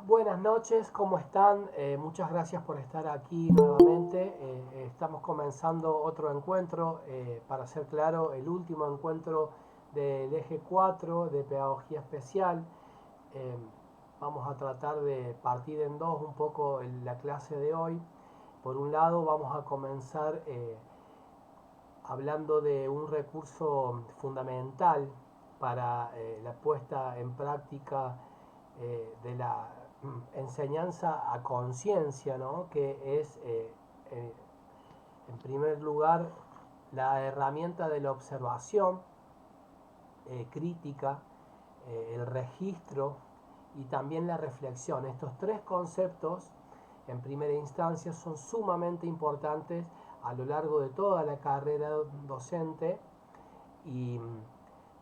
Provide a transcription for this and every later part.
Buenas noches, ¿cómo están? Muchas gracias por estar aquí nuevamente. Estamos comenzando otro encuentro, para ser claro, el último encuentro del eje 4 de Pedagogía Especial. Eh, Vamos a tratar de partir en dos un poco la clase de hoy. Por un lado, vamos a comenzar hablando de un recurso fundamental para la puesta en práctica de la enseñanza a conciencia, ¿no? Que es, eh, en primer lugar, la herramienta de la observación crítica, el registro y también la reflexión. Estos tres conceptos, en primera instancia, son sumamente importantes a lo largo de toda la carrera docente y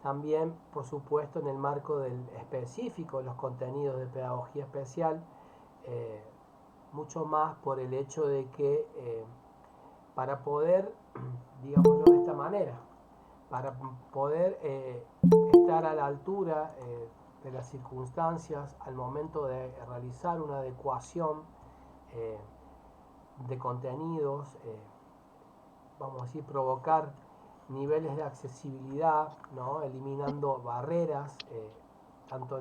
también, por supuesto, en el marco del específico, los contenidos de pedagogía especial, eh, mucho más por el hecho de que para poder, digámoslo de esta manera, para poder estar a la altura de las circunstancias al momento de realizar una adecuación eh, de contenidos, vamos a decir, provocar niveles de accesibilidad, ¿no? Eliminando barreras, tanto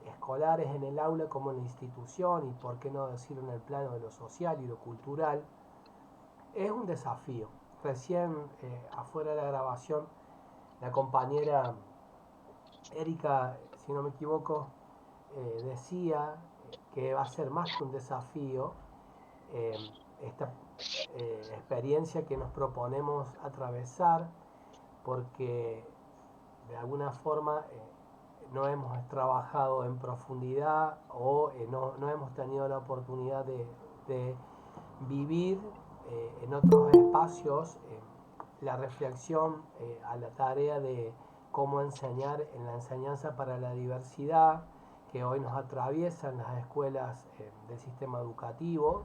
escolares en el aula como en la institución, y por qué no decirlo en el plano de lo social y lo cultural, es un desafío. Recién, afuera de la grabación, la compañera Erika, si no me equivoco, decía que va a ser más que un desafío eh, esta experiencia que nos proponemos atravesar, porque de alguna forma no hemos trabajado en profundidad o no hemos tenido la oportunidad de vivir en otros espacios la reflexión a la tarea de cómo enseñar en la enseñanza para la diversidad que hoy nos atraviesa en las escuelas del sistema educativo.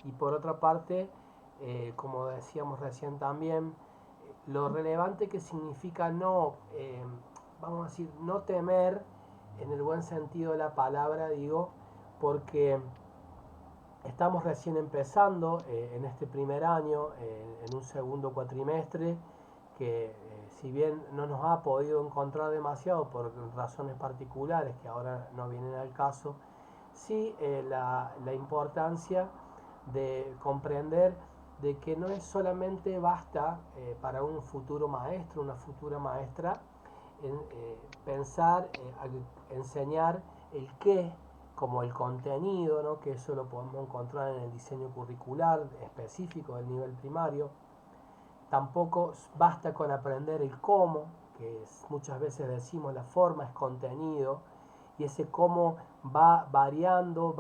Y por otra parte, como decíamos recién también, lo relevante que significa no, vamos a decir, no temer en el buen sentido de la palabra, digo, porque estamos recién empezando en este primer año, en un segundo cuatrimestre, que si bien no nos ha podido encontrar demasiado por razones particulares que ahora no vienen al caso, sí la importancia de comprender de que no es solamente basta para un futuro maestro, una futura maestra, en, pensar, enseñar el qué como el contenido, ¿no? Que eso lo podemos encontrar en el diseño curricular específico del nivel primario. Tampoco basta con aprender el cómo, que es, muchas veces decimos la forma es contenido, y ese cómo va variando,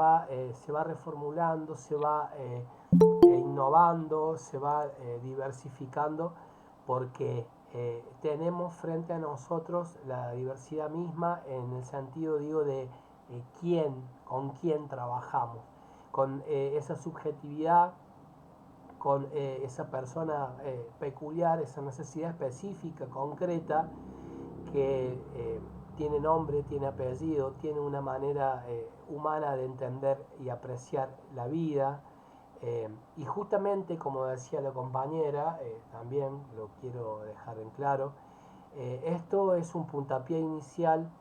se va reformulando, se va innovando, se va diversificando, porque tenemos frente a nosotros la diversidad misma en el sentido, digo, de con quién trabajamos, con esa subjetividad, con esa persona peculiar, esa necesidad específica, concreta, que tiene nombre, tiene apellido, tiene una manera humana de entender y apreciar la vida. Y justamente, como decía la compañera, también lo quiero dejar en claro, esto es un puntapié inicial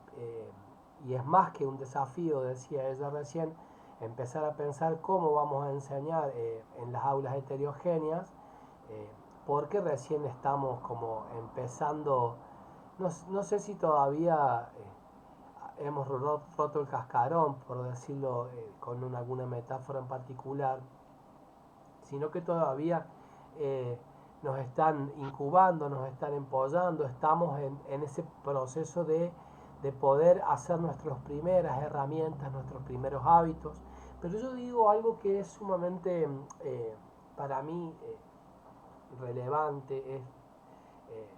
y es más que un desafío, decía ella recién, empezar a pensar cómo vamos a enseñar en las aulas heterogéneas, eh, porque recién estamos como empezando, no sé si todavía hemos roto el cascarón, por decirlo con alguna metáfora en particular, sino que todavía eh, nos están incubando, nos están empollando, estamos en ese proceso de poder hacer nuestras primeras herramientas, nuestros primeros hábitos. Pero yo digo algo que es sumamente para mí relevante, es eh,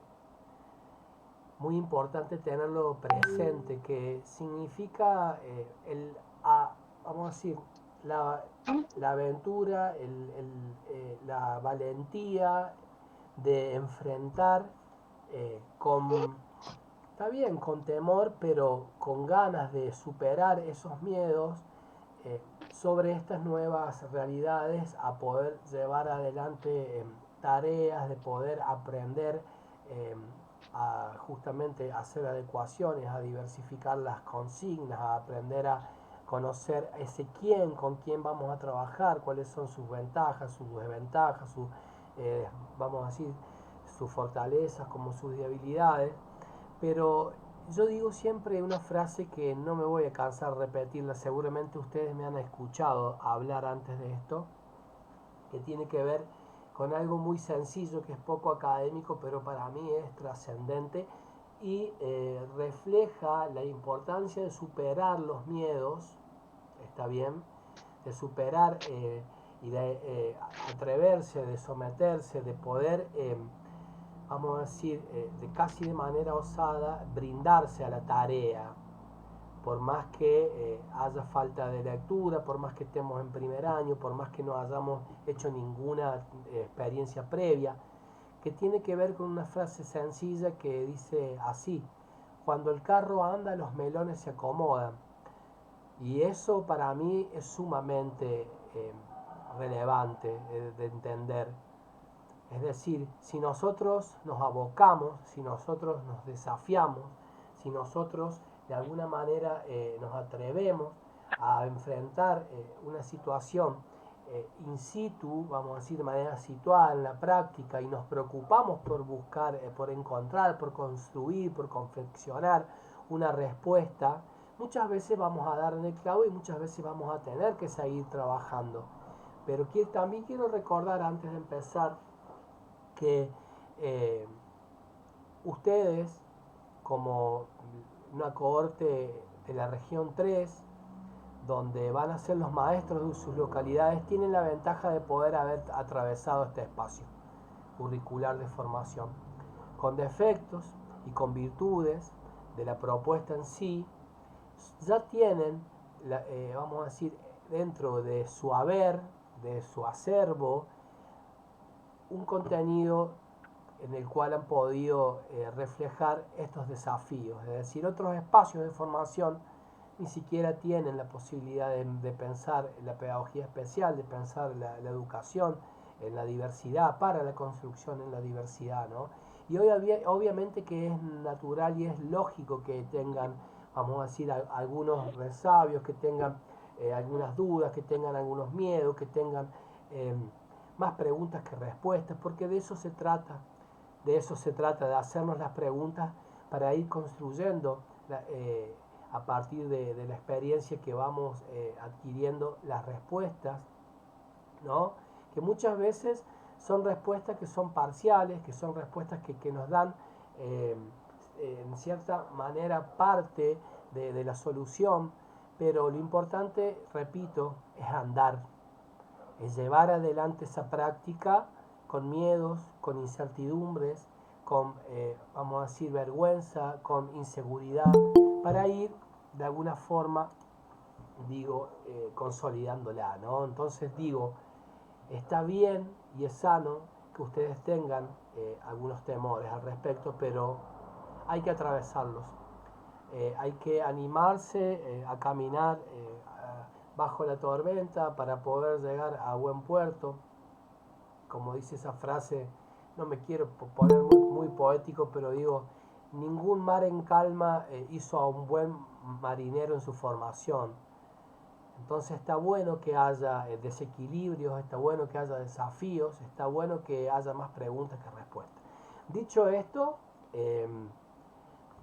muy importante tenerlo presente, que significa vamos a decir, la, la aventura, la valentía de enfrentar con, está bien, con temor, pero con ganas de superar esos miedos, sobre estas nuevas realidades, a poder llevar adelante tareas, de poder aprender a justamente hacer adecuaciones, a diversificar las consignas, a aprender a conocer ese quién, con quién vamos a trabajar, cuáles son sus ventajas, sus desventajas, vamos a decir, sus fortalezas como sus debilidades. Pero yo digo siempre una frase que no me voy a cansar de repetirla, seguramente ustedes me han escuchado hablar antes de esto, que tiene que ver con algo muy sencillo, que es poco académico, pero para mí es trascendente y refleja la importancia de superar los miedos, está bien, de superar y de atreverse, de someterse, de poder, vamos a decir, de casi de manera osada, brindarse a la tarea, por más que haya falta de lectura, por más que estemos en primer año, por más que no hayamos hecho ninguna experiencia previa, que tiene que ver con una frase sencilla que dice así: cuando el carro anda, los melones se acomodan. Y eso para mí es sumamente relevante de entender. Es decir, si nosotros nos abocamos, si nosotros nos desafiamos, si nosotros de alguna manera nos atrevemos a enfrentar una situación in situ, vamos a decir de manera situada en la práctica, y nos preocupamos por buscar, por encontrar, por construir, por confeccionar una respuesta, muchas veces vamos a dar en el clavo y muchas veces vamos a tener que seguir trabajando. Pero también quiero recordar antes de empezar que ustedes, como una cohorte de la región 3, donde van a ser los maestros de sus localidades, tienen la ventaja de poder haber atravesado este espacio curricular de formación, con defectos y con virtudes de la propuesta en sí. Ya tienen, vamos a decir, dentro de su haber, de su acervo, un contenido en el cual han podido reflejar estos desafíos. Es decir, otros espacios de formación ni siquiera tienen la posibilidad de pensar la pedagogía especial, de pensar la educación en la diversidad, para la construcción en la diversidad, ¿no? Y hoy obviamente que es natural y es lógico que tengan, vamos a decir, algunos resabios, que tengan algunas dudas, que tengan algunos miedos, que tengan más preguntas que respuestas, porque de eso se trata. De eso se trata, de hacernos las preguntas para ir construyendo a partir de la experiencia que vamos adquiriendo las respuestas, ¿no? Que muchas veces son respuestas que son parciales, que son respuestas que nos dan en cierta manera parte de la solución, pero lo importante, repito, es andar, es llevar adelante esa práctica con miedos, con incertidumbres, con, vamos a decir, vergüenza, con inseguridad, para ir de alguna forma, digo, consolidándola, ¿no? Entonces digo, está bien y es sano que ustedes tengan algunos temores al respecto, pero hay que atravesarlos. Hay que animarse a caminar bajo la tormenta para poder llegar a buen puerto. Como dice esa frase, no me quiero poner muy poético, pero digo, ningún mar en calma hizo a un buen marinero en su formación. Entonces está bueno que haya desequilibrios, está bueno que haya desafíos, está bueno que haya más preguntas que respuestas. Dicho esto,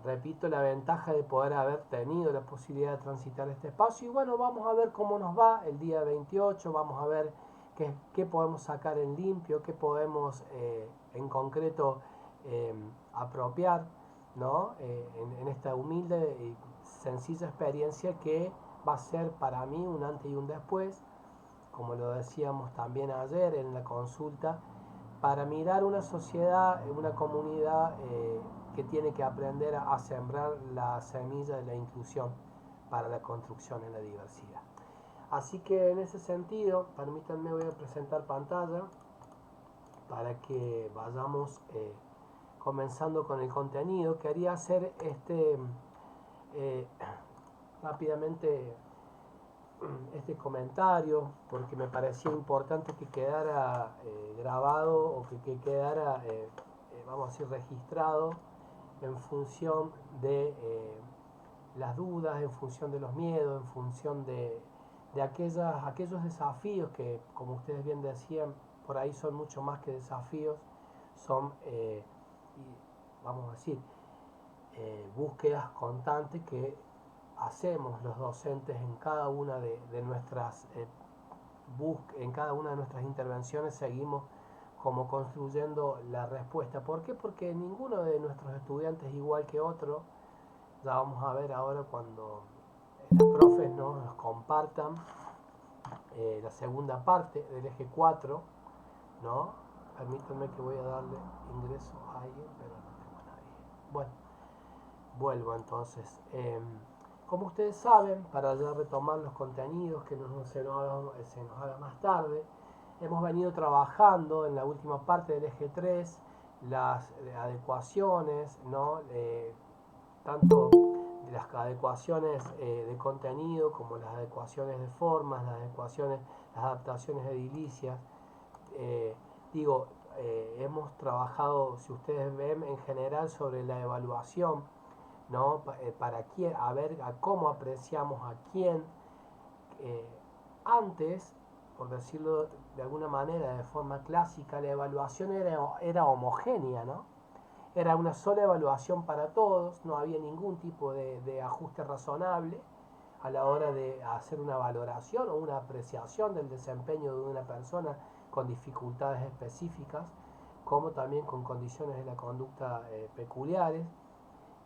repito la ventaja de poder haber tenido la posibilidad de transitar este espacio, y bueno, vamos a ver cómo nos va el día 28, vamos a ver qué podemos sacar en limpio, qué podemos en concreto apropiar, ¿no? En esta humilde y sencilla experiencia que va a ser para mí un antes y un después, como lo decíamos también ayer en la consulta, para mirar una sociedad, una comunidad que tiene que aprender a sembrar la semilla de la inclusión para la construcción en la diversidad. Así que en ese sentido, permítanme, voy a presentar pantalla para que vayamos comenzando con el contenido. Quería hacer rápidamente este comentario porque me parecía importante que quedara grabado o que quedara, vamos a decir, registrado en función de las dudas, en función de los miedos, en función de aquellos desafíos que, como ustedes bien decían, por ahí son mucho más que desafíos, son, vamos a decir, búsquedas constantes que hacemos los docentes en cada una de nuestras en cada una de nuestras intervenciones seguimos como construyendo la respuesta. ¿Por qué? Porque ninguno de nuestros estudiantes es igual que otro. Ya vamos a ver ahora cuando los profes nos compartan la segunda parte del eje 4, ¿no? Permítanme que voy a darle ingreso a alguien, pero no tengo a nadie. Bueno, vuelvo entonces. Como ustedes saben, para ya retomar los contenidos que se nos haga más tarde, hemos venido trabajando en la última parte del eje 3 las adecuaciones, ¿no? Tanto de las adecuaciones de contenido como las adecuaciones de formas, las adaptaciones edilicias. Eh, digo, hemos trabajado, si ustedes ven, en general sobre la evaluación, ¿no? Para quién, a ver a cómo apreciamos a quién. eh, Antes, por decirlo de alguna manera, de forma clásica, la evaluación era homogénea, ¿no? Era una sola evaluación para todos, no había ningún tipo de ajuste razonable a la hora de hacer una valoración o una apreciación del desempeño de una persona con dificultades específicas, como también con condiciones de la conducta peculiares.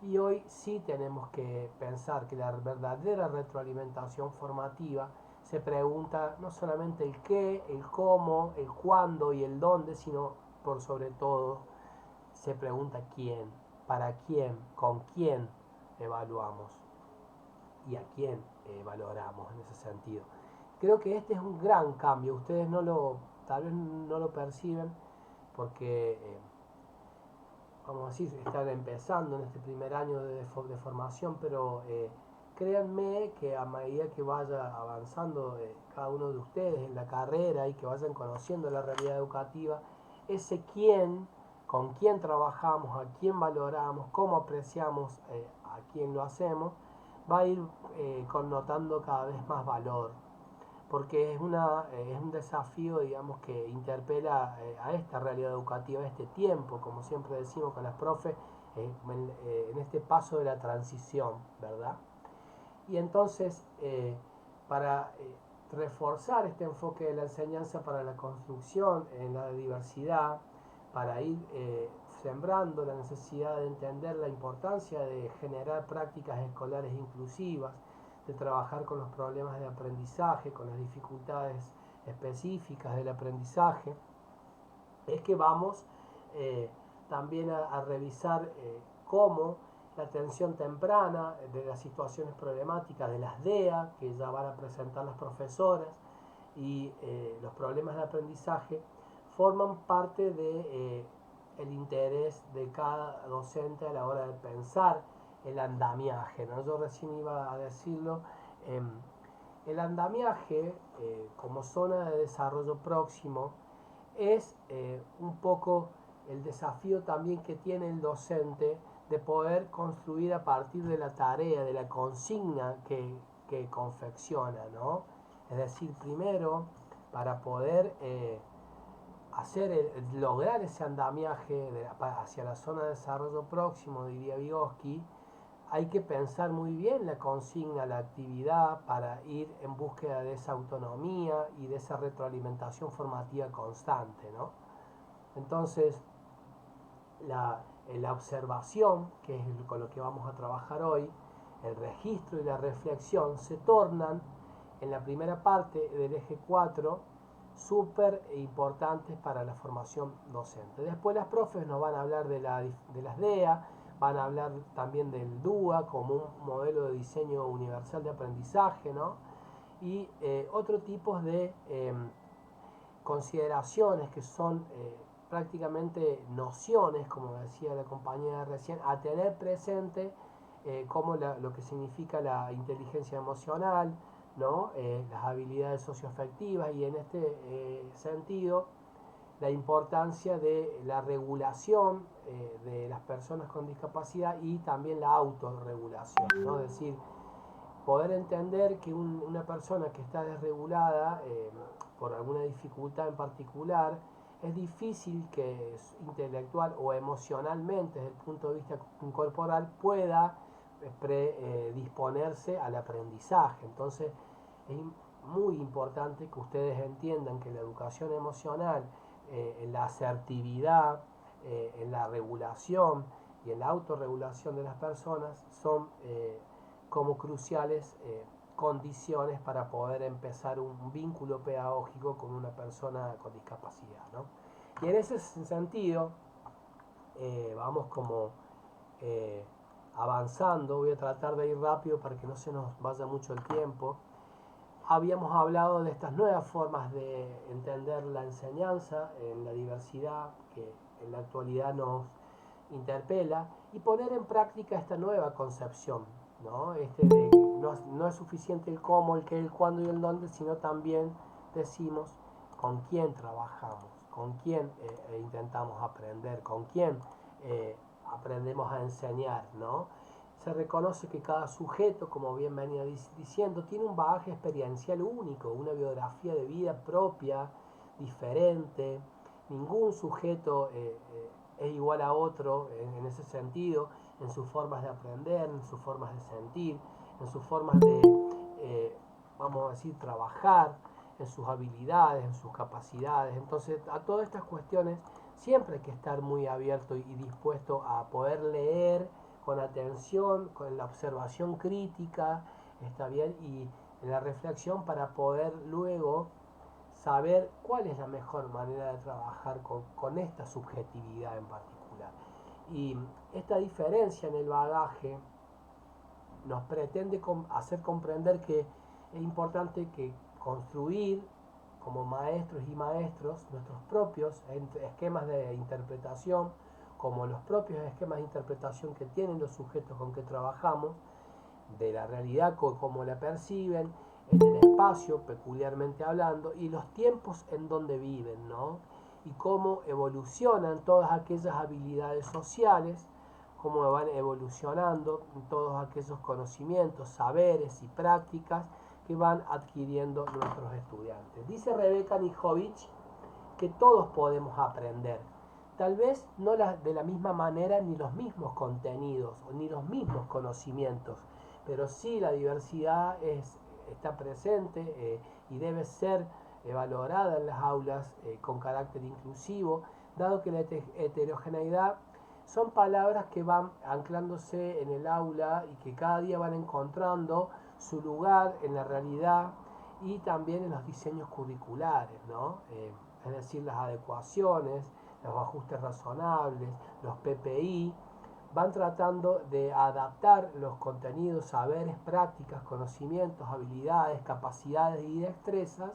Y hoy sí tenemos que pensar que la verdadera retroalimentación formativa se pregunta no solamente el qué, el cómo, el cuándo y el dónde, sino por sobre todo se pregunta quién, para quién, con quién evaluamos y a quién valoramos en ese sentido. Creo que este es un gran cambio, ustedes tal vez no lo perciben porque vamos a decir, están empezando en este primer año de formación, pero créanme que a medida que vaya avanzando cada uno de ustedes en la carrera y que vayan conociendo la realidad educativa, ese quién, con quién trabajamos, a quién valoramos, cómo apreciamos a quién lo hacemos, va a ir connotando cada vez más valor porque es un desafío, digamos, que interpela a esta realidad educativa, a este tiempo, como siempre decimos con las profes, en este paso de la transición, ¿verdad? Y entonces, para reforzar este enfoque de la enseñanza para la construcción en la diversidad, para ir sembrando la necesidad de entender la importancia de generar prácticas escolares inclusivas, de trabajar con los problemas de aprendizaje, con las dificultades específicas del aprendizaje, es que vamos también a revisar cómo la atención temprana de las situaciones problemáticas de las DEA, que ya van a presentar las profesoras, y los problemas de aprendizaje, forman parte de el interés de cada docente a la hora de pensar el andamiaje, ¿no? Yo recién iba a decirlo, eh, el andamiaje como zona de desarrollo próximo es un poco el desafío también que tiene el docente de poder construir a partir de la tarea, de la consigna que confecciona, ¿no? Es decir, primero, para poder lograr ese andamiaje hacia la zona de desarrollo próximo, diría Vygotsky, hay que pensar muy bien la consigna, la actividad para ir en búsqueda de esa autonomía y de esa retroalimentación formativa constante, ¿no? Entonces, la observación, que es con lo que vamos a trabajar hoy, el registro y la reflexión se tornan en la primera parte del eje 4 súper importantes para la formación docente. Después las profes nos van a hablar de las DEA, van a hablar también del DUA como un modelo de diseño universal de aprendizaje, ¿no? Y otros tipos de consideraciones que son prácticamente nociones, como decía la compañera recién, a tener presente como lo que significa la inteligencia emocional, ¿no? Las habilidades socioafectivas y en este sentido la importancia de la regulación de las personas con discapacidad y también la autorregulación, ¿no? Es decir, poder entender que una persona que está desregulada por alguna dificultad en particular, es difícil que intelectual o emocionalmente desde el punto de vista corporal pueda predisponerse al aprendizaje. Entonces es muy importante que ustedes entiendan que la educación emocional, en la asertividad, en la regulación y en la autorregulación de las personas son como cruciales condiciones para poder empezar un vínculo pedagógico con una persona con discapacidad, ¿no? Y en ese sentido, vamos como eh, avanzando, voy a tratar de ir rápido para que no se nos vaya mucho el tiempo. Habíamos hablado de estas nuevas formas de entender la enseñanza en la diversidad que en la actualidad nos interpela y poner en práctica esta nueva concepción, ¿no? No es suficiente el cómo, el qué, el cuándo y el dónde, sino también decimos con quién trabajamos, con quién intentamos aprender, con quién aprendemos a enseñar, ¿no? Se reconoce que cada sujeto, como bien venía diciendo, tiene un bagaje experiencial único, una biografía de vida propia, diferente. Ningún sujeto es igual a otro en ese sentido, en sus formas de aprender, en sus formas de sentir, en sus formas de, vamos a decir, trabajar, en sus habilidades, en sus capacidades. Entonces, a todas estas cuestiones siempre hay que estar muy abierto y dispuesto a poder leer con atención, con la observación crítica, está bien, y en la reflexión para poder luego saber cuál es la mejor manera de trabajar con esta subjetividad en particular. Y esta diferencia en el bagaje nos pretende hacer comprender que es importante que construir como maestros y maestros nuestros propios esquemas de interpretación, como los propios esquemas de interpretación que tienen los sujetos con que trabajamos, de la realidad como la perciben, en el espacio peculiarmente hablando, y los tiempos en donde viven, ¿no? Y cómo evolucionan todas aquellas habilidades sociales, cómo van evolucionando todos aquellos conocimientos, saberes y prácticas que van adquiriendo nuestros estudiantes. Dice Rebeca Nijovic que todos podemos aprender, tal vez no de la misma manera ni los mismos contenidos ni los mismos conocimientos, pero sí la diversidad está presente y debe ser valorada en las aulas con carácter inclusivo, dado que la heterogeneidad son palabras que van anclándose en el aula y que cada día van encontrando su lugar en la realidad y también en los diseños curriculares, ¿no? Es decir, las adecuaciones, los ajustes razonables, los PPI, van tratando de adaptar los contenidos, saberes, prácticas, conocimientos, habilidades, capacidades y destrezas,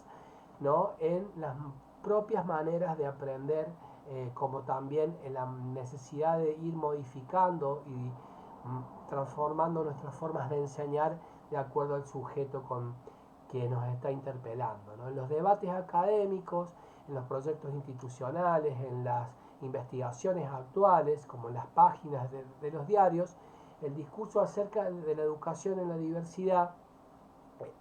¿no? En las propias maneras de aprender, como también en la necesidad de ir modificando y transformando nuestras formas de enseñar de acuerdo al sujeto que nos está interpelando, ¿no? En los debates académicos, en los proyectos institucionales, en las investigaciones actuales, como en las páginas de los diarios, el discurso acerca de la educación en la diversidad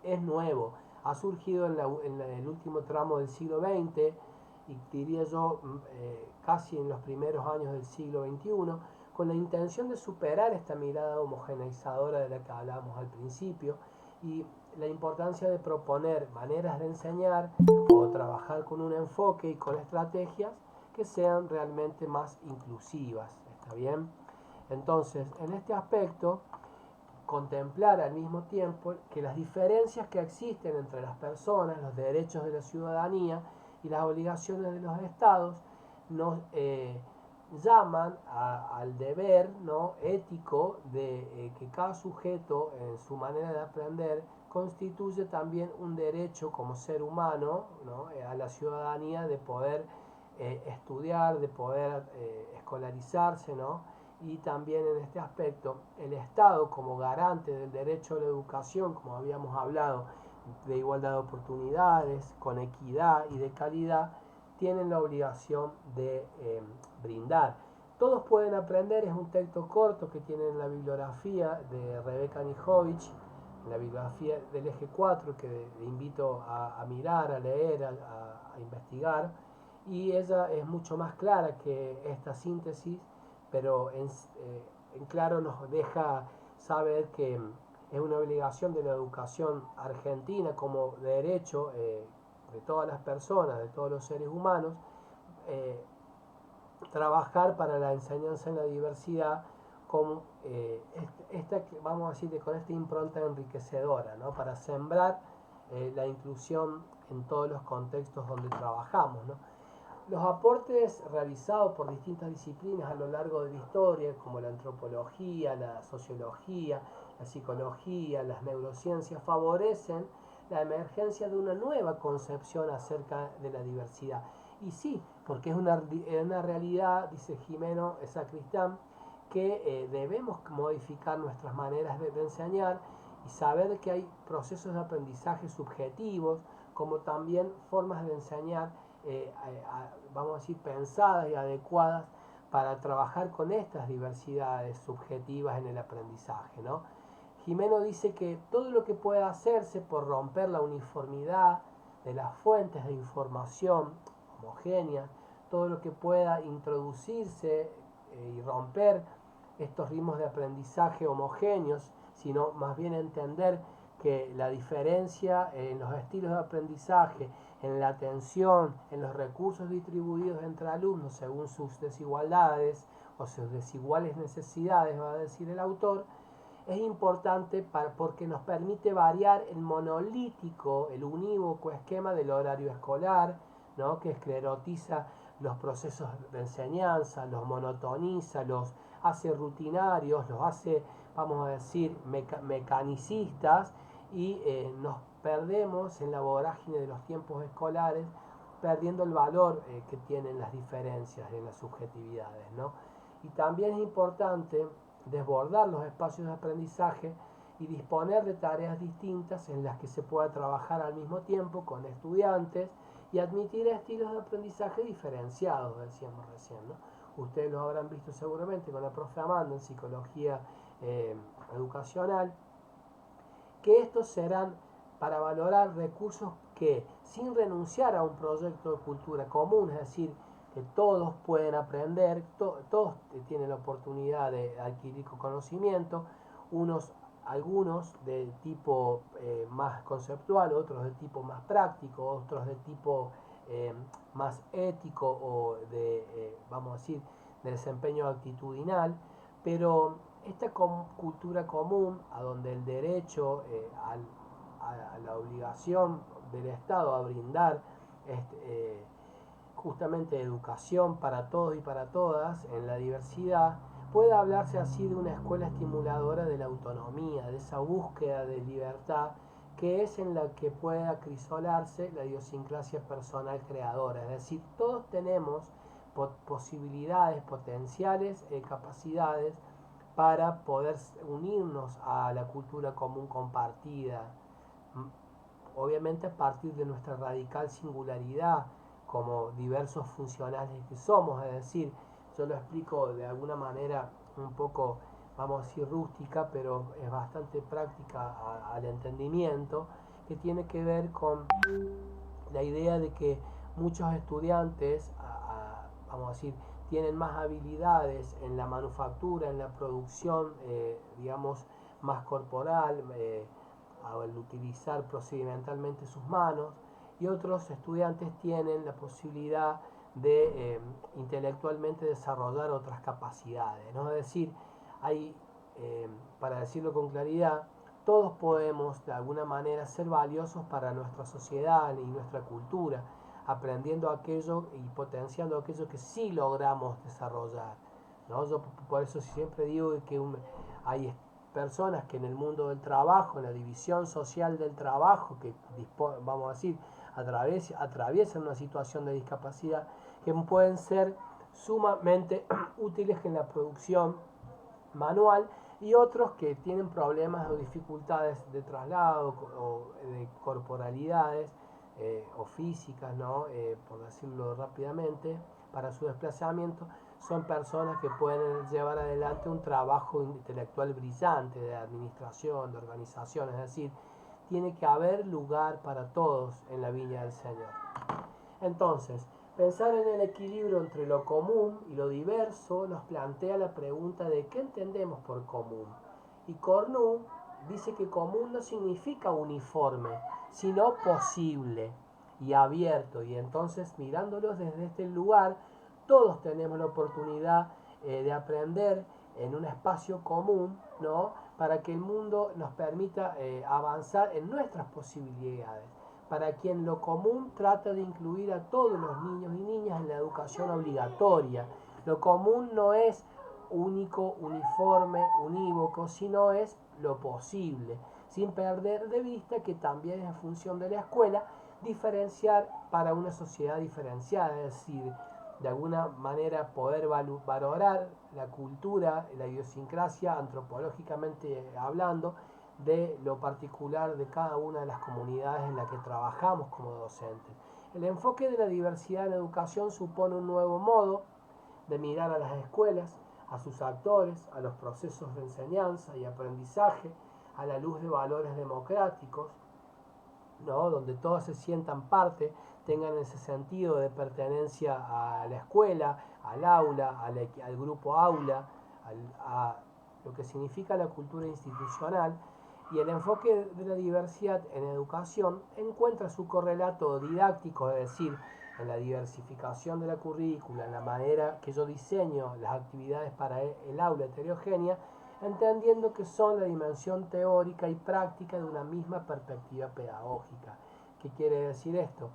es nuevo, ha surgido en el último tramo del siglo XX y diría yo casi en los primeros años del siglo XXI, con la intención de superar esta mirada homogeneizadora de la que hablábamos al principio y la importancia de proponer maneras de enseñar o trabajar con un enfoque y con estrategias que sean realmente más inclusivas, ¿está bien? Entonces, en este aspecto, contemplar al mismo tiempo que las diferencias que existen entre las personas, los derechos de la ciudadanía y las obligaciones de los estados nos llaman al deber, ¿no?, ético de que cada sujeto en su manera de aprender constituye también un derecho como ser humano, ¿no?, a la ciudadanía de poder estudiar, de poder escolarizarse, ¿no? Y también en este aspecto el Estado como garante del derecho a la educación, como habíamos hablado, de igualdad de oportunidades, con equidad y de calidad, tienen la obligación de brindar. Todos pueden aprender es un texto corto que tiene en la bibliografía de Rebeca Nijovic, en la bibliografía del eje 4, que le invito a mirar, a leer, a investigar, y ella es mucho más clara que esta síntesis, pero en claro nos deja saber que es una obligación de la educación argentina como derecho de todas las personas, de todos los seres humanos, eh, trabajar para la enseñanza en la diversidad con vamos a decir, con esta impronta enriquecedora, ¿no? Para sembrar la inclusión en todos los contextos donde trabajamos, ¿no? Los aportes realizados por distintas disciplinas a lo largo de la historia, como la antropología, la sociología, la psicología, las neurociencias, favorecen la emergencia de una nueva concepción acerca de la diversidad. Y sí, porque es una realidad, dice Jimeno Sacristán, que debemos modificar nuestras maneras de enseñar y saber que hay procesos de aprendizaje subjetivos, como también formas de enseñar vamos a decir, pensadas y adecuadas para trabajar con estas diversidades subjetivas en el aprendizaje, ¿no? Jimeno dice que todo lo que pueda hacerse por romper la uniformidad de las fuentes de información homogéneas, todo lo que pueda introducirse y romper estos ritmos de aprendizaje homogéneos, sino más bien entender que la diferencia en los estilos de aprendizaje, en la atención, en los recursos distribuidos entre alumnos según sus desigualdades o sus desiguales necesidades, va a decir el autor, es importante porque nos permite variar el monolítico, el unívoco esquema del horario escolar, ¿no? Que esclerotiza los procesos de enseñanza, los monotoniza, los hace rutinarios, los hace, vamos a decir, mecanicistas, y nos perdemos en la vorágine de los tiempos escolares, perdiendo el valor que tienen las diferencias en las subjetividades, ¿no? Y también es importante desbordar los espacios de aprendizaje y disponer de tareas distintas en las que se pueda trabajar al mismo tiempo con estudiantes y admitir estilos de aprendizaje diferenciados, decíamos recién, ¿no? Ustedes lo habrán visto seguramente con la profe Amanda en psicología educacional, que estos serán para valorar recursos que, sin renunciar a un proyecto de cultura común, es decir, que todos pueden aprender, todos tienen la oportunidad de adquirir conocimiento, algunos de tipo más conceptual, otros de tipo más práctico, otros de tipo más ético o de, vamos a decir, de desempeño actitudinal, pero esta cultura común, a donde el derecho a la obligación del Estado a brindar justamente educación para todos y para todas en la diversidad, puede hablarse así de una escuela estimuladora de la autonomía, de esa búsqueda de libertad que es en la que puede acrisolarse la idiosincrasia personal creadora. Es decir, todos tenemos posibilidades, potenciales, capacidades para poder unirnos a la cultura común compartida, obviamente a partir de nuestra radical singularidad como diversos funcionales que somos, es decir, yo lo explico de alguna manera un poco, vamos a decir, rústica, pero es bastante práctica al entendimiento, que tiene que ver con la idea de que muchos estudiantes, vamos a decir, tienen más habilidades en la manufactura, en la producción, digamos, más corporal, al utilizar procedimentalmente sus manos, y otros estudiantes tienen la posibilidad de intelectualmente desarrollar otras capacidades, ¿no? Es decir, hay, para decirlo con claridad, todos podemos de alguna manera ser valiosos para nuestra sociedad y nuestra cultura, aprendiendo aquello y potenciando aquello que sí logramos desarrollar, ¿no? Yo por eso siempre digo que hay personas que en el mundo del trabajo, en la división social del trabajo, que vamos a decir, atraviesan una situación de discapacidad, que pueden ser sumamente útiles en la producción manual y otros que tienen problemas o dificultades de traslado o de corporalidades o físicas, ¿no? Por decirlo rápidamente, para su desplazamiento, son personas que pueden llevar adelante un trabajo intelectual brillante de administración, de organización, es decir, tiene que haber lugar para todos en la viña del Señor. Entonces, pensar en el equilibrio entre lo común y lo diverso nos plantea la pregunta de qué entendemos por común. Y Cornu dice que común no significa uniforme, sino posible y abierto. Y entonces, mirándolos desde este lugar, todos tenemos la oportunidad de aprender en un espacio común, ¿no? Para que el mundo nos permita avanzar en nuestras posibilidades. Para quien lo común trata de incluir a todos los niños y niñas en la educación obligatoria. Lo común no es único, uniforme, unívoco, sino es lo posible, sin perder de vista que también es en función de la escuela diferenciar para una sociedad diferenciada, es decir, de alguna manera poder valorar la cultura, la idiosincrasia, antropológicamente hablando, de lo particular de cada una de las comunidades en las que trabajamos como docentes. El enfoque de la diversidad en educación supone un nuevo modo de mirar a las escuelas, a sus actores, a los procesos de enseñanza y aprendizaje, a la luz de valores democráticos, ¿no? Donde todos se sientan parte, tengan ese sentido de pertenencia a la escuela, al aula, al grupo aula, a lo que significa la cultura institucional. Y el enfoque de la diversidad en educación encuentra su correlato didáctico, es decir, en la diversificación de la currícula, en la manera que yo diseño las actividades para el aula heterogénea, entendiendo que son la dimensión teórica y práctica de una misma perspectiva pedagógica. ¿Qué quiere decir esto?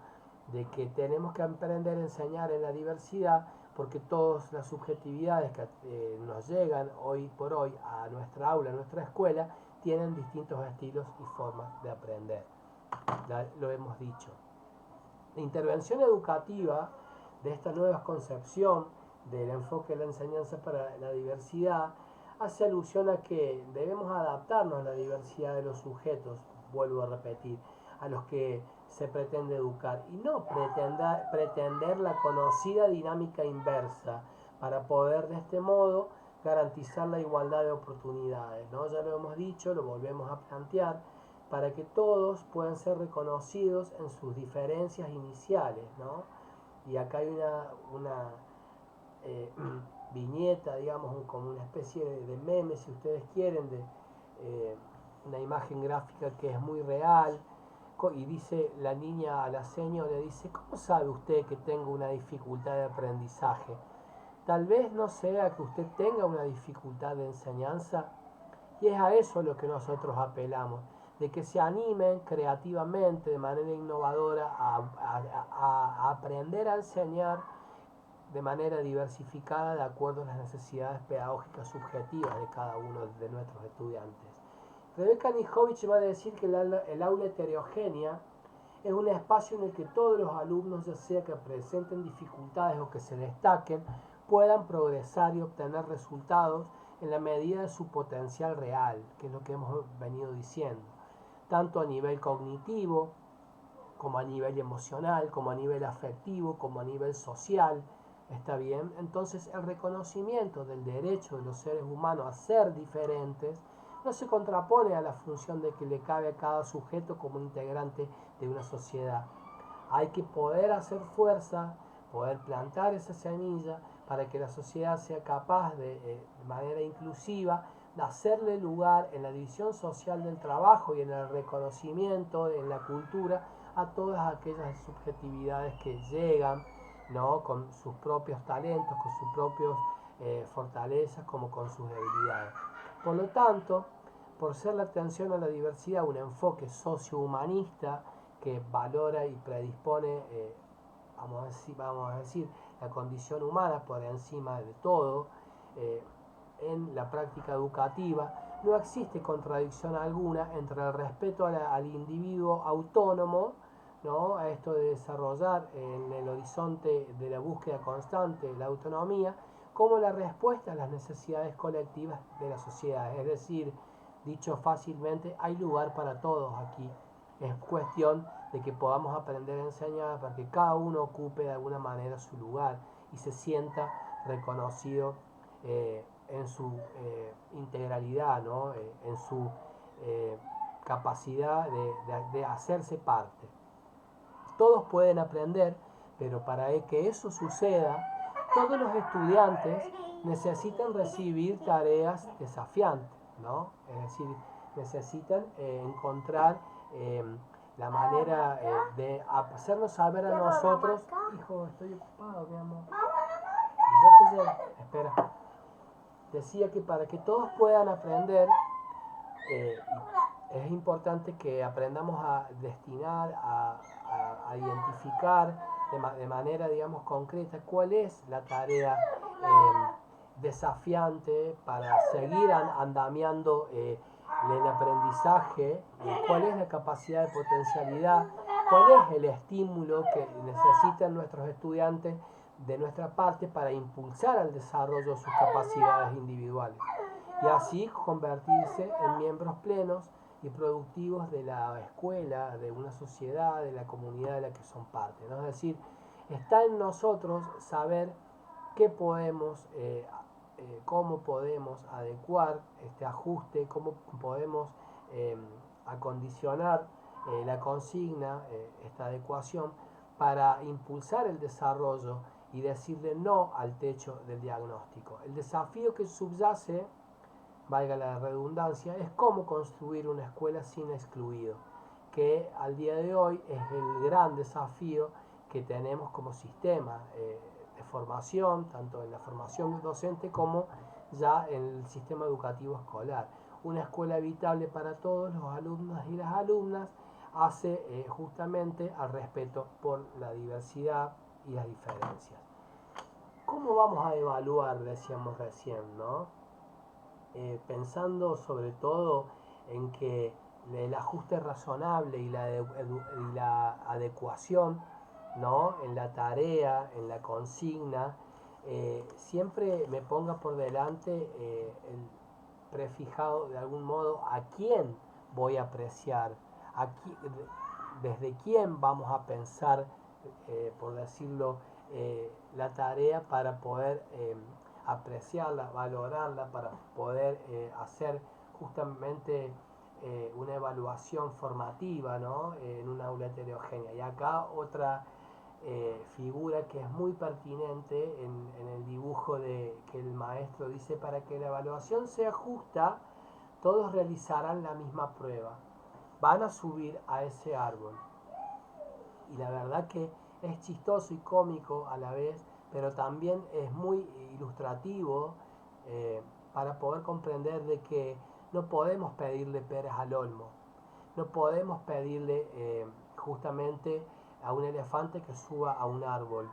De que tenemos que aprender a enseñar en la diversidad porque todas las subjetividades que nos llegan hoy por hoy a nuestra aula, a nuestra escuela, tienen distintos estilos y formas de aprender. Lo hemos dicho. La intervención educativa de esta nueva concepción del enfoque de la enseñanza para la diversidad hace alusión a que debemos adaptarnos a la diversidad de los sujetos, vuelvo a repetir, a los que se pretende educar y no pretender la conocida dinámica inversa para poder de este modo garantizar la igualdad de oportunidades, ¿no? Ya lo hemos dicho, lo volvemos a plantear, para que todos puedan ser reconocidos en sus diferencias iniciales, ¿no? Y acá hay una viñeta, digamos, como una especie de meme, si ustedes quieren, de una imagen gráfica que es muy real, y dice la niña a la señora, le dice, ¿cómo sabe usted que tengo una dificultad de aprendizaje? Tal vez no sea que usted tenga una dificultad de enseñanza, y es a eso lo que nosotros apelamos, de que se animen creativamente, de manera innovadora, a aprender a enseñar de manera diversificada de acuerdo a las necesidades pedagógicas subjetivas de cada uno de nuestros estudiantes. Rebecca Nijovic va a decir que el aula heterogénea es un espacio en el que todos los alumnos, ya sea que presenten dificultades o que se destaquen, puedan progresar y obtener resultados en la medida de su potencial real, que es lo que hemos venido diciendo, tanto a nivel cognitivo, como a nivel emocional, como a nivel afectivo, como a nivel social. ¿Está bien? Entonces el reconocimiento del derecho de los seres humanos a ser diferentes no se contrapone a la función de que le cabe a cada sujeto como integrante de una sociedad. Hay que poder hacer fuerza, poder plantar esa semilla para que la sociedad sea capaz de manera inclusiva, de hacerle lugar en la división social del trabajo y en el reconocimiento, en la cultura, a todas aquellas subjetividades que llegan, ¿no? Con sus propios talentos, con sus propias fortalezas, como con sus debilidades. Por lo tanto, por ser la atención a la diversidad un enfoque sociohumanista que valora y predispone, vamos a decir, la condición humana por encima de todo, en la práctica educativa, no existe contradicción alguna entre el respeto al individuo autónomo, ¿no? A esto de desarrollar en el horizonte de la búsqueda constante de la autonomía, como la respuesta a las necesidades colectivas de la sociedad. Es decir, dicho fácilmente, hay lugar para todos aquí. Es cuestión de que podamos aprender a enseñar para que cada uno ocupe de alguna manera su lugar y se sienta reconocido en su integralidad, ¿no? En su capacidad de hacerse parte. Todos pueden aprender, pero para que eso suceda, todos los estudiantes necesitan recibir tareas desafiantes, ¿no? Es decir, necesitan encontrar la manera de hacernos saber a nosotros. Hijo, estoy ocupado, mi amor. Ya te llevo. Espera. Decía que para que todos puedan aprender, es importante que aprendamos a destinar, a identificar de manera, digamos, concreta cuál es la tarea desafiante para seguir andamiando el aprendizaje, cuál es la capacidad de potencialidad, cuál es el estímulo que necesitan nuestros estudiantes de nuestra parte para impulsar el desarrollo de sus capacidades individuales y así convertirse en miembros plenos y productivos de la escuela, de una sociedad, de la comunidad de la que son parte, ¿no? Es decir, está en nosotros saber qué podemos, cómo podemos adecuar este ajuste, cómo podemos acondicionar la consigna, esta adecuación, para impulsar el desarrollo y decirle no al techo del diagnóstico. El desafío que subyace, valga la redundancia, es cómo construir una escuela sin excluido, que al día de hoy es el gran desafío que tenemos como sistema de formación, tanto en la formación docente como ya en el sistema educativo escolar. Una escuela habitable para todos los alumnos y las alumnas hace justamente al respeto por la diversidad y las diferencias. ¿Cómo vamos a evaluar, decíamos recién, ¿no? Pensando sobre todo en que el ajuste razonable y la adecuación, ¿no? En la tarea, en la consigna, siempre me ponga por delante el prefijado de algún modo a quién voy a apreciar, desde quién vamos a pensar, por decirlo, la tarea para poder apreciarla, valorarla, para poder hacer justamente una evaluación formativa, ¿no? En una aula heterogénea. Y acá otra figura que es muy pertinente en el dibujo que el maestro dice: para que la evaluación sea justa, todos realizarán la misma prueba, van a subir a ese árbol. Y la verdad que es chistoso y cómico a la vez, pero también es muy ilustrativo para poder comprender de que no podemos pedirle peras al olmo, no podemos pedirle justamente a un elefante que suba a un árbol,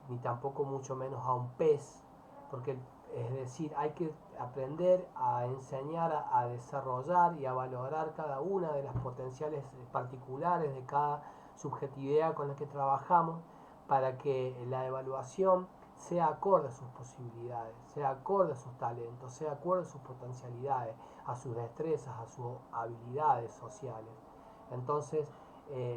ni tampoco mucho menos a un pez, porque es decir, hay que aprender a enseñar a desarrollar y a valorar cada una de las potenciales particulares de cada subjetividad con la que trabajamos, para que la evaluación sea acorde a sus posibilidades, sea acorde a sus talentos, sea acorde a sus potencialidades, a sus destrezas, a sus habilidades sociales. Entonces,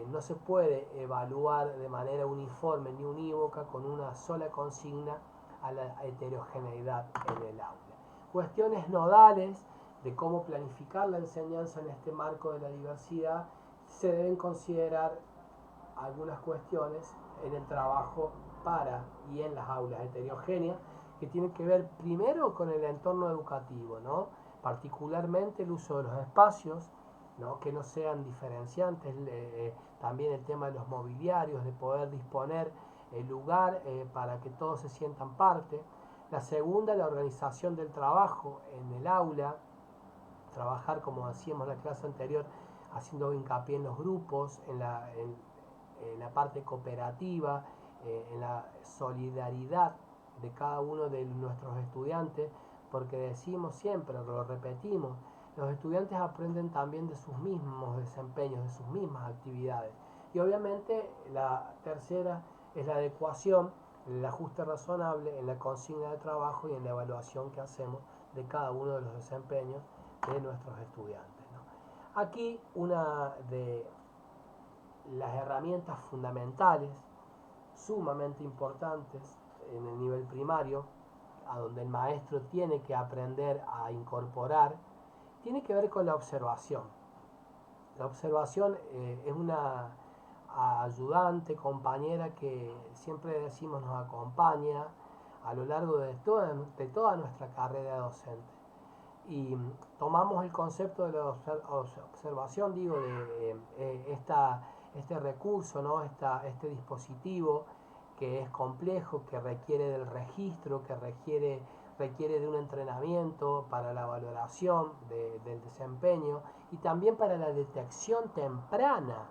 no se puede evaluar de manera uniforme ni unívoca con una sola consigna a la heterogeneidad en el aula. Cuestiones nodales de cómo planificar la enseñanza en este marco de la diversidad: se deben considerar algunas cuestiones en el trabajo para y en las aulas heterogéneas que tienen que ver primero con el entorno educativo, ¿no? Particularmente el uso de los espacios, ¿no? Que no sean diferenciantes, también el tema de los mobiliarios, de poder disponer el lugar para que todos se sientan parte. La segunda, la organización del trabajo en el aula, trabajar, como decíamos en la clase anterior, haciendo hincapié en los grupos, en la parte cooperativa, en la solidaridad de cada uno de nuestros estudiantes, porque decimos siempre, lo repetimos, los estudiantes aprenden también de sus mismos desempeños, de sus mismas actividades. Y obviamente la tercera es la adecuación, el ajuste razonable en la consigna de trabajo y en la evaluación que hacemos de cada uno de los desempeños de nuestros estudiantes, ¿no? Aquí una de las herramientas fundamentales, sumamente importantes en el nivel primario, a donde el maestro tiene que aprender a incorporar, tiene que ver con la observación. La observación es una ayudante, compañera que siempre decimos nos acompaña a lo largo de toda nuestra carrera docente. Y tomamos el concepto de la observación, digo, de este recurso, ¿no? Este dispositivo que es complejo, que requiere del registro, que requiere de un entrenamiento para la valoración del desempeño y también para la detección temprana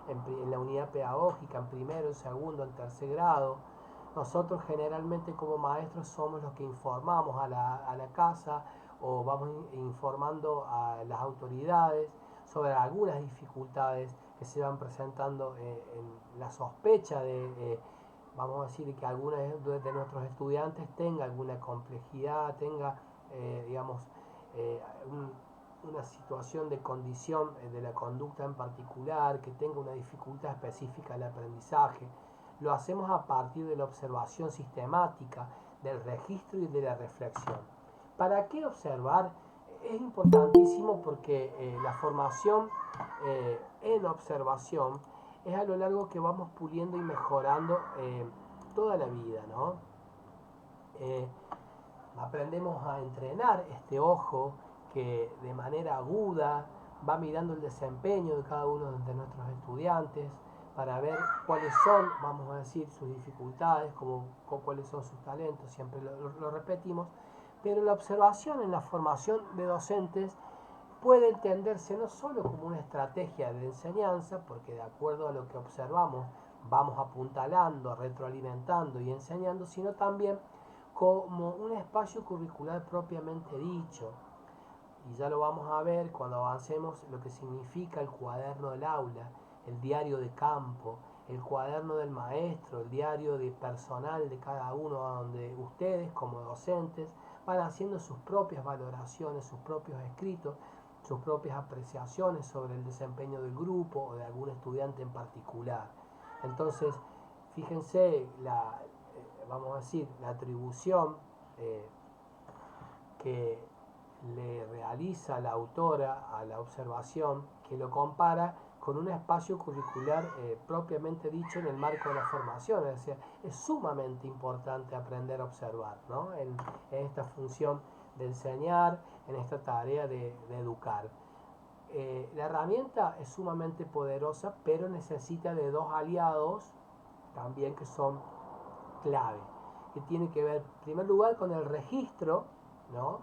en la unidad pedagógica, en primero, en segundo, en tercer grado. Nosotros generalmente como maestros somos los que informamos a la casa o vamos informando a las autoridades sobre algunas dificultades que se van presentando en la sospecha de, vamos a decir, que algunos de nuestros estudiantes tenga alguna complejidad, tenga, digamos, una situación de condición de la conducta en particular, que tenga una dificultad específica del aprendizaje. Lo hacemos a partir de la observación sistemática, del registro y de la reflexión. ¿Para qué observar? Es importantísimo porque la formación en observación es a lo largo que vamos puliendo y mejorando toda la vida, ¿no? Aprendemos a entrenar este ojo que de manera aguda va mirando el desempeño de cada uno de nuestros estudiantes para ver cuáles son, vamos a decir, sus dificultades, cuáles son sus talentos, siempre lo repetimos, pero la observación en la formación de docentes puede entenderse no solo como una estrategia de enseñanza, porque de acuerdo a lo que observamos vamos apuntalando, retroalimentando y enseñando, sino también como un espacio curricular propiamente dicho. Y ya lo vamos a ver cuando avancemos lo que significa el cuaderno del aula, el diario de campo, el cuaderno del maestro, el diario de personal de cada uno, donde ustedes como docentes van haciendo sus propias valoraciones, sus propios escritos, sus propias apreciaciones sobre el desempeño del grupo o de algún estudiante en particular. Entonces, fíjense vamos a decir, la atribución que le realiza la autora a la observación, que lo compara con un espacio curricular propiamente dicho en el marco de la formación. Es decir, es sumamente importante aprender a observar, ¿no? en esta función de enseñar, en esta tarea de educar. La herramienta es sumamente poderosa, pero necesita de dos aliados también que son clave, que tiene que ver en primer lugar con el registro, ¿no?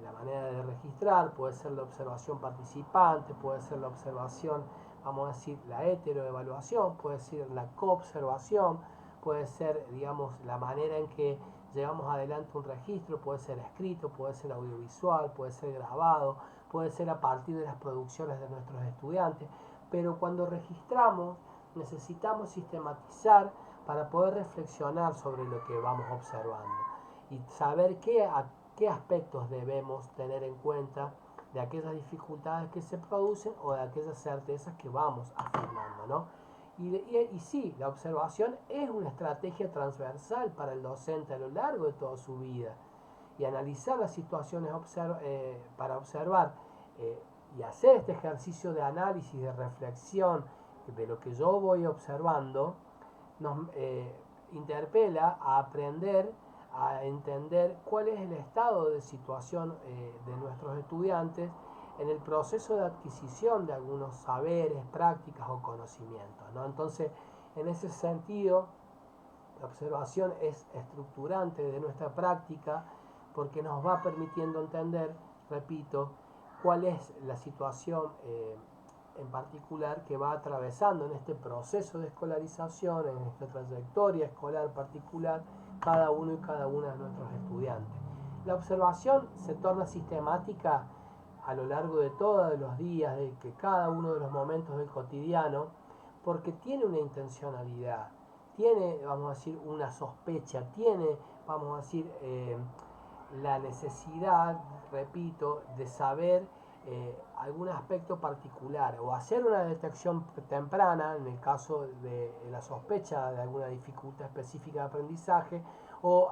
La manera de registrar puede ser la observación participante, puede ser la observación, vamos a decir, la heteroevaluación, puede ser la coobservación, puede ser, digamos, la manera en que llevamos adelante un registro, puede ser escrito, puede ser audiovisual, puede ser grabado, puede ser a partir de las producciones de nuestros estudiantes, pero cuando registramos necesitamos sistematizar para poder reflexionar sobre lo que vamos observando y saber qué aspectos debemos tener en cuenta de aquellas dificultades que se producen o de aquellas certezas que vamos afirmando, ¿no? Y sí, la observación es una estrategia transversal para el docente a lo largo de toda su vida. Y analizar las situaciones para observar y hacer este ejercicio de análisis, de reflexión de lo que yo voy observando, nos interpela a aprender a entender cuál es el estado de situación de nuestros estudiantes en el proceso de adquisición de algunos saberes, prácticas o conocimientos, ¿no? Entonces, en ese sentido, la observación es estructurante de nuestra práctica porque nos va permitiendo entender, repito, cuál es la situación en particular que va atravesando en este proceso de escolarización, en esta trayectoria escolar particular, cada uno y cada una de nuestros estudiantes. La observación se torna sistemática a lo largo de todos los días, de cada uno de los momentos del cotidiano, porque tiene una intencionalidad, tiene, vamos a decir, una sospecha, tiene, vamos a decir, la necesidad, repito, de saber algún aspecto particular o hacer una detección temprana en el caso de la sospecha de alguna dificultad específica de aprendizaje, o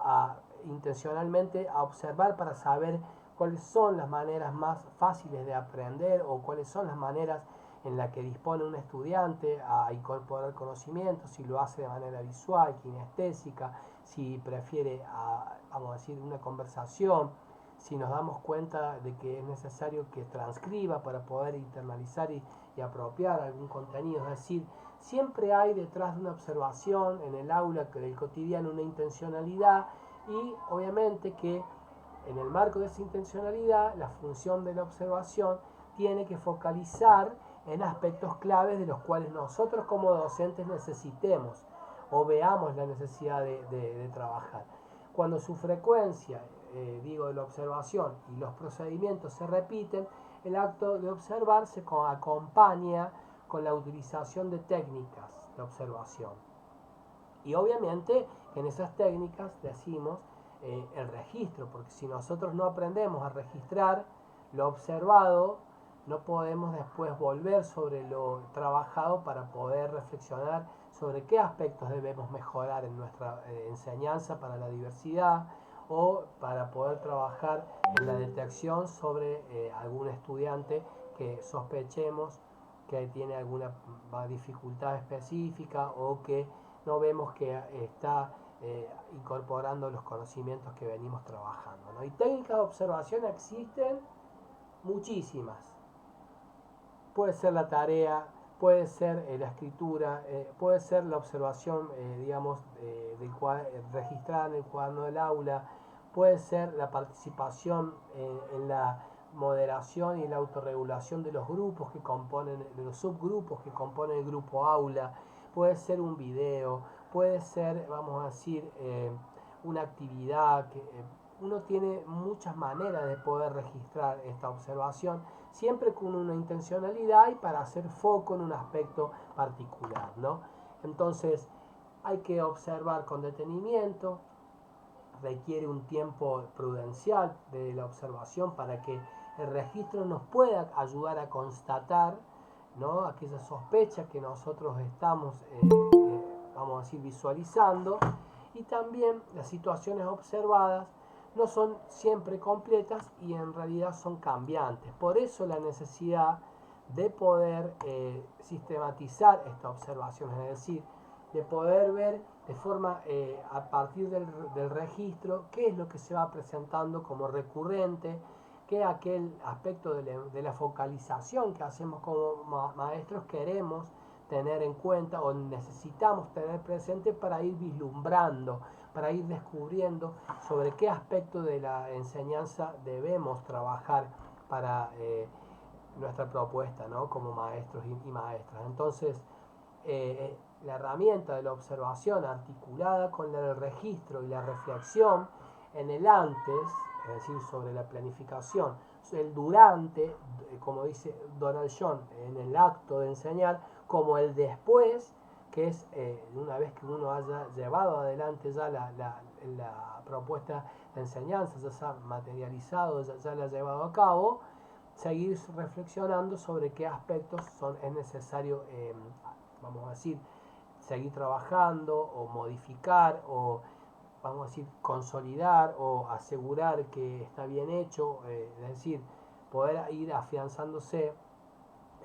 intencionalmente a observar para saber cuáles son las maneras más fáciles de aprender o cuáles son las maneras en las que dispone un estudiante a incorporar conocimientos, si lo hace de manera visual, kinestésica, si prefiere, vamos a decir, una conversación, si nos damos cuenta de que es necesario que transcriba para poder internalizar y apropiar algún contenido. Es decir, siempre hay detrás de una observación en el aula, del cotidiano, una intencionalidad, y obviamente que en el marco de esa intencionalidad la función de la observación tiene que focalizar en aspectos claves de los cuales nosotros como docentes necesitemos o veamos la necesidad de trabajar. Cuando su frecuencia, digo, de la observación y los procedimientos se repiten, el acto de observar se acompaña con la utilización de técnicas de observación. Y obviamente en esas técnicas decimos el registro, porque si nosotros no aprendemos a registrar lo observado, no podemos después volver sobre lo trabajado para poder reflexionar sobre qué aspectos debemos mejorar en nuestra enseñanza para la diversidad, o para poder trabajar en la detección sobre algún estudiante que sospechemos que tiene alguna dificultad específica o que no vemos que está incorporando los conocimientos que venimos trabajando, ¿no? Y técnicas de observación existen muchísimas. Puede ser la tarea, puede ser la escritura, puede ser la observación, digamos, registrada en el cuaderno del aula, puede ser la participación en la moderación y la autorregulación de los grupos que componen, de los subgrupos que componen el grupo aula, puede ser un video, puede ser, vamos a decir, una actividad que uno tiene muchas maneras de poder registrar esta observación, siempre con una intencionalidad y para hacer foco en un aspecto particular, ¿no? Entonces, hay que observar con detenimiento, requiere un tiempo prudencial de la observación para que el registro nos pueda ayudar a constatar, ¿no?, aquella sospecha que nosotros estamos, vamos a decir, visualizando, y también las situaciones observadas no son siempre completas y en realidad son cambiantes. Por eso la necesidad de poder sistematizar esta observación, es decir, de poder ver de forma, a partir del registro, qué es lo que se va presentando como recurrente, qué aquel aspecto de la focalización que hacemos como maestros queremos tener en cuenta o necesitamos tener presente para ir vislumbrando, para ir descubriendo sobre qué aspecto de la enseñanza debemos trabajar para nuestra propuesta, ¿no?, como maestros y maestras. Entonces, la herramienta de la observación articulada con el registro y la reflexión en el antes, es decir, sobre la planificación, el durante, como dice Donald John, en el acto de enseñar, como el después, que es una vez que uno haya llevado adelante ya la propuesta de enseñanza, ya se ha materializado, ya la ha llevado a cabo, seguir reflexionando sobre qué aspectos es necesario, vamos a decir, seguir trabajando o modificar o, vamos a decir, consolidar o asegurar que está bien hecho, es decir, poder ir afianzándose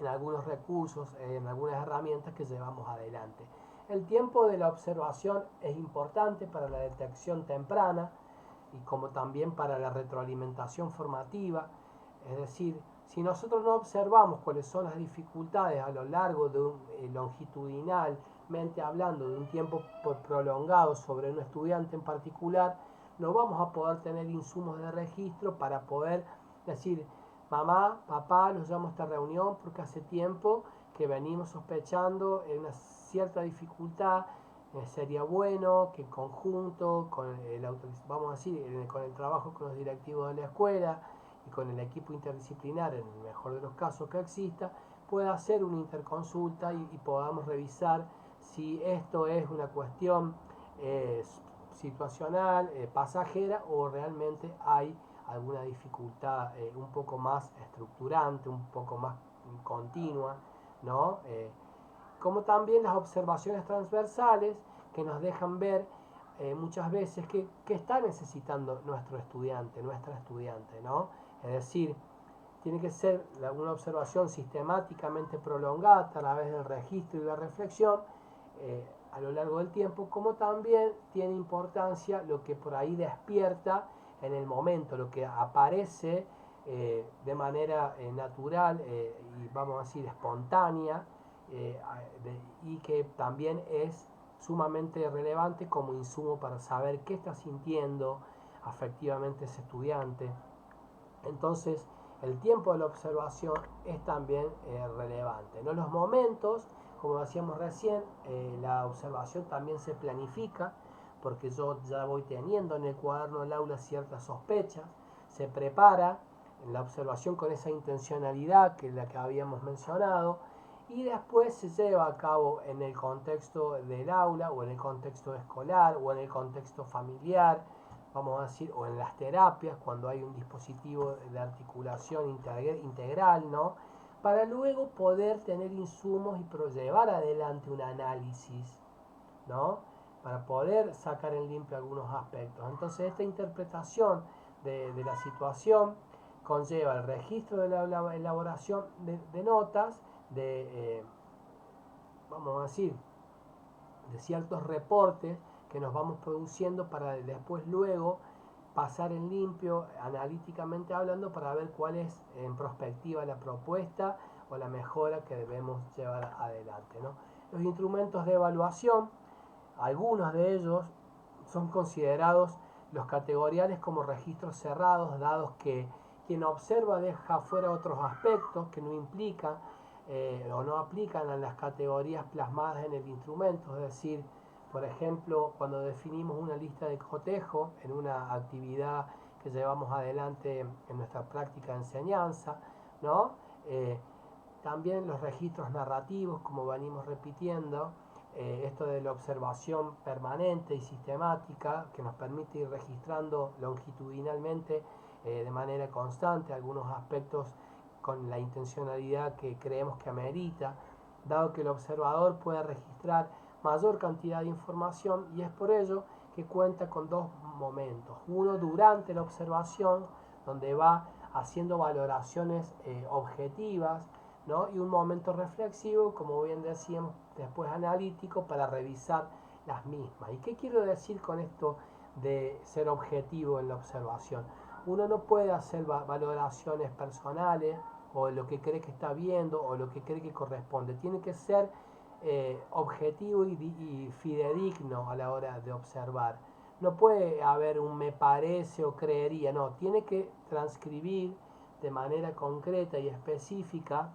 en algunos recursos, en algunas herramientas que llevamos adelante. El tiempo de la observación es importante para la detección temprana y como también para la retroalimentación formativa, es decir, si nosotros no observamos cuáles son las dificultades a lo largo de un longitudinalmente hablando, de un tiempo prolongado sobre un estudiante en particular, no vamos a poder tener insumos de registro para poder decir, mamá, papá, los llamo a esta reunión porque hace tiempo que venimos sospechando una cierta dificultad, sería bueno que en conjunto con vamos a decir, con el trabajo con los directivos de la escuela y con el equipo interdisciplinar, en el mejor de los casos que exista, pueda hacer una interconsulta y podamos revisar si esto es una cuestión situacional, pasajera, o realmente hay alguna dificultad un poco más estructurante, un poco más continua, ¿no? Como también las observaciones transversales que nos dejan ver muchas veces que está necesitando nuestro estudiante, nuestra estudiante, ¿no? Es decir, tiene que ser una observación sistemáticamente prolongada a través del registro y la reflexión a lo largo del tiempo, como también tiene importancia lo que por ahí despierta en el momento, lo que aparece de manera natural y vamos a decir espontánea, y que también es sumamente relevante como insumo para saber qué está sintiendo afectivamente ese estudiante. Entonces, el tiempo de la observación es también relevante, ¿no? Los momentos, como decíamos recién, la observación también se planifica, porque yo ya voy teniendo en el cuaderno del aula ciertas sospechas, se prepara en la observación con esa intencionalidad que es la que habíamos mencionado, y después se lleva a cabo en el contexto del aula, o en el contexto escolar, o en el contexto familiar, vamos a decir, o en las terapias, cuando hay un dispositivo de articulación integral, ¿no? Para luego poder tener insumos y llevar adelante un análisis, ¿no? Para poder sacar en limpio algunos aspectos. Entonces, esta interpretación de la situación conlleva el registro de la elaboración de notas, vamos a decir, de ciertos reportes que nos vamos produciendo para después luego pasar en limpio, analíticamente hablando, para ver cuál es en prospectiva la propuesta o la mejora que debemos llevar adelante, ¿no? Los instrumentos de evaluación, algunos de ellos son considerados los categoriales como registros cerrados, dados que quien observa deja fuera otros aspectos que no implican o no aplican a las categorías plasmadas en el instrumento. Es decir, por ejemplo, cuando definimos una lista de cotejo en una actividad que llevamos adelante en nuestra práctica de enseñanza, ¿no? También los registros narrativos, como venimos repitiendo, esto de la observación permanente y sistemática que nos permite ir registrando longitudinalmente de manera constante algunos aspectos con la intencionalidad que creemos que amerita, dado que el observador puede registrar mayor cantidad de información, y es por ello que cuenta con dos momentos. Uno durante la observación, donde va haciendo valoraciones objetivas, ¿no? Y un momento reflexivo, como bien decíamos, después analítico, para revisar las mismas. ¿Y qué quiero decir con esto de ser objetivo en la observación? Uno no puede hacer valoraciones personales o lo que cree que está viendo o lo que cree que corresponde. Tiene que ser objetivo y fidedigno a la hora de observar. No puede haber un me parece o creería, no, tiene que transcribir de manera concreta y específica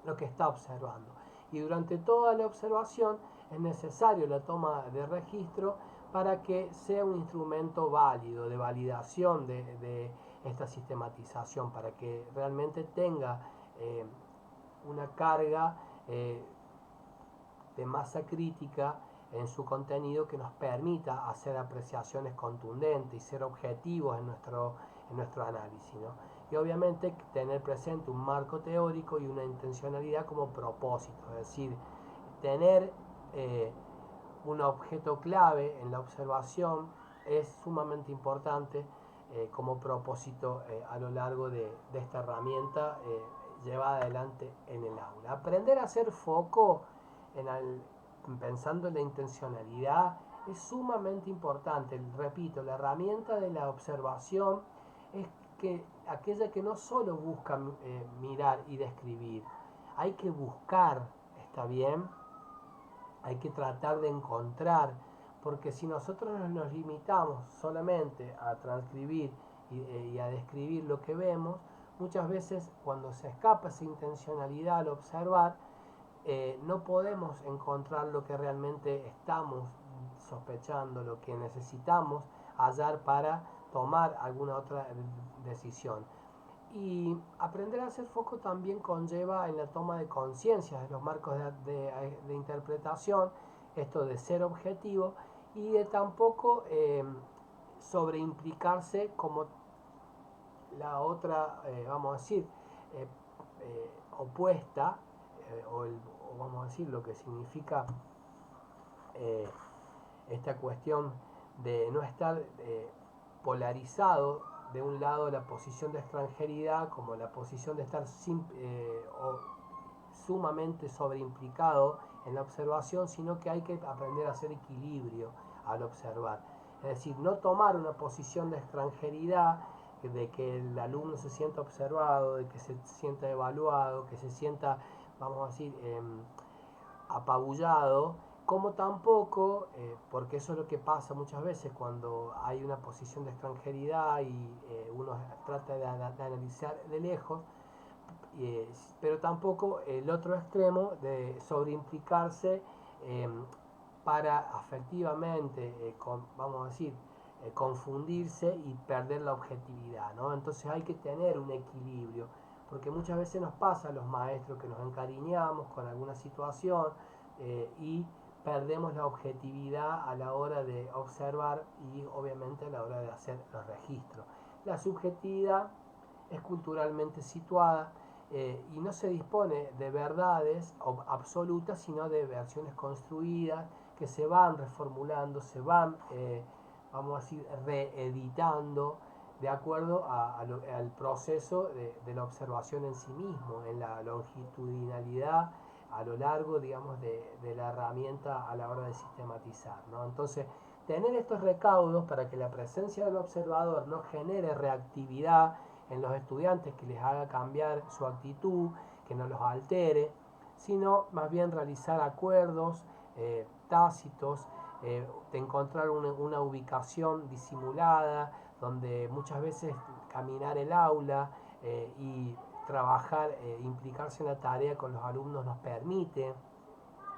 lo que está observando. Y durante toda la observación es necesario la toma de registro para que sea un instrumento válido, de validación de esta sistematización, para que realmente tenga una carga de masa crítica en su contenido que nos permita hacer apreciaciones contundentes y ser objetivos en nuestro análisis, ¿no? Y obviamente tener presente un marco teórico y una intencionalidad como propósito, es decir, tener un objeto clave en la observación es sumamente importante como propósito a lo largo de esta herramienta llevada adelante en el aula. Aprender a hacer foco pensando en la intencionalidad es sumamente importante. Repito, la herramienta de la observación es aquella que no solo busca mirar y describir, hay que buscar, ¿está bien? Hay que tratar de encontrar, porque si nosotros nos limitamos solamente a transcribir y a describir lo que vemos, muchas veces cuando se escapa esa intencionalidad al observar, no podemos encontrar lo que realmente estamos sospechando, lo que necesitamos hallar para tomar alguna otra decisión. Y aprender a hacer foco también conlleva en la toma de conciencia de los marcos de interpretación, esto de ser objetivo y de tampoco sobreimplicarse como la otra, vamos a decir, eh, opuesta, o vamos a decir lo que significa eh, esta cuestión de no estar polarizado de un lado la posición de extranjeridad como la posición de estar sumamente sobreimplicado en la observación, sino que hay que aprender a hacer equilibrio al observar. Es decir, no tomar una posición de extranjeridad, de que el alumno se sienta observado, de que se sienta evaluado, que se sienta, vamos a decir, apabullado, como tampoco, porque eso es lo que pasa muchas veces cuando hay una posición de extranjeridad y uno trata de analizar de lejos, pero tampoco el otro extremo de sobreimplicarse eh, para afectivamente, vamos a decir, confundirse y perder la objetividad, ¿no? Entonces hay que tener un equilibrio, porque muchas veces nos pasa a los maestros que nos encariñamos con alguna situación y perdemos la objetividad a la hora de observar y obviamente a la hora de hacer los registros. La subjetividad es culturalmente situada y no se dispone de verdades absolutas, sino de versiones construidas que se van reformulando, se van, vamos a decir, reeditando de acuerdo al proceso de la observación en sí mismo, en la longitudinalidad a lo largo, digamos, de la herramienta a la hora de sistematizar, ¿no? Entonces, tener estos recaudos para que la presencia del observador no genere reactividad en los estudiantes que les haga cambiar su actitud, que no los altere, sino más bien realizar acuerdos tácitos, de encontrar una ubicación disimulada, donde muchas veces caminar el aula y trabajar, implicarse en la tarea con los alumnos nos permite